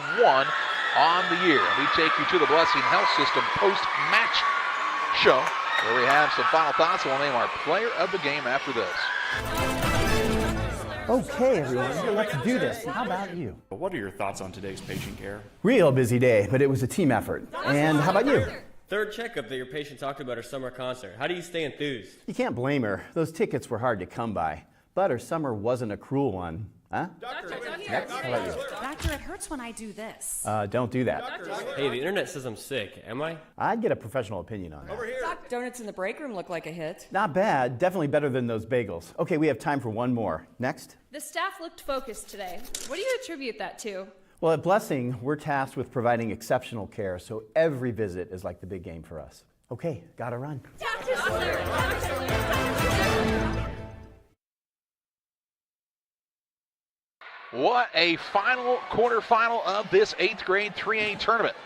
on the year. We take you to the Blessing Health System post-match show, where we have some final thoughts, and we'll name our player of the game after this. Okay, everyone, let's do this. How about you? What are your thoughts on today's patient care? Real busy day, but it was a team effort. And how about you? Third checkup that your patient talked about her summer concert. How do you stay enthused? You can't blame her. Those tickets were hard to come by. But her summer wasn't a cruel one. Huh? Next, how about you? Doctor, it hurts when I do this. Don't do that. Hey, the internet says I'm sick. Am I? I'd get a professional opinion on that. Over here. Donuts in the break room look like a hit. Not bad. Definitely better than those bagels. Okay, we have time for one more. Next. The staff looked focused today. What do you attribute that to? Well, at Blessing, we're tasked with providing exceptional care, so every visit is like the big game for us. Okay, gotta run. What a quarterfinal of this 8th grade 3A tournament.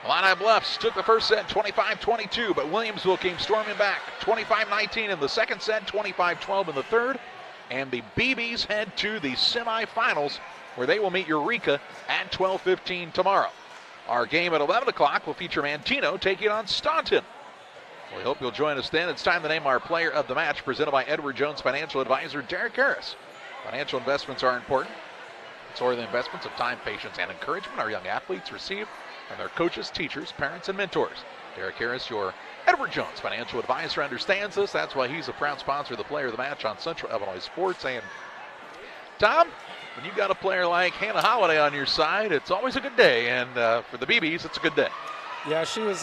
Illini Bluffs took the first set 25-22, but Williamsville came storming back 25-19 in the second set, 25-12 in the third, and the BBs head to the semifinals, where they will meet Eureka at 12:15 tomorrow. Our game at 11 o'clock will feature Mantino taking on Staunton. We hope you'll join us then. It's time to name our player of the match, presented by Edward Jones financial advisor Derek Harris. Financial investments are important. So are the investments of time, patience, and encouragement our young athletes receive from their coaches, teachers, parents, and mentors. Derek Harris, your Edward Jones financial advisor, understands this. That's why he's a proud sponsor of the player of the match on Central Illinois Sports. And Tom, when you've got a player like Hannah Holiday on your side, it's always a good day. And for the BBs, it's a good day. Yeah, she was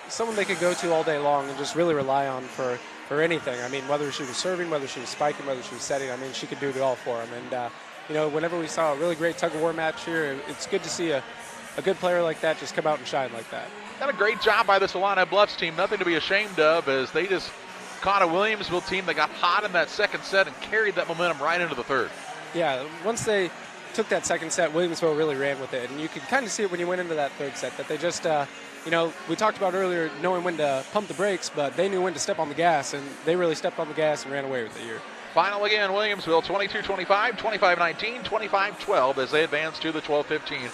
someone they could go to all day long and just really rely on for anything. I mean, whether she was serving, whether she was spiking, whether she was setting, I mean, she could do it all for them. And, you know, whenever we saw a really great tug-of-war match here, it's good to see a good player like that just come out and shine like that. Done a great job by this Illini Bluffs team. Nothing to be ashamed of, as they just caught a Williamsville team that got hot in that second set and carried that momentum right into the third. Yeah, once they took that second set, Williamsville really ran with it. And you could kind of see it when you went into that third set, that they just you know, we talked about earlier knowing when to pump the brakes, but they knew when to step on the gas, and they really stepped on the gas and ran away with it here. Final again, Williamsville 22-25, 25-19, 25-12 as they advance to the 12-15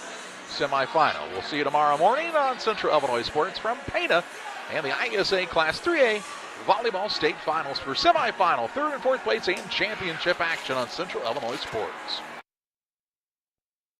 semifinal. We'll see you tomorrow morning on Central Illinois Sports from Pena and the IESA Class 3A Volleyball State Finals for semifinal, third and fourth place, and championship action on Central Illinois Sports.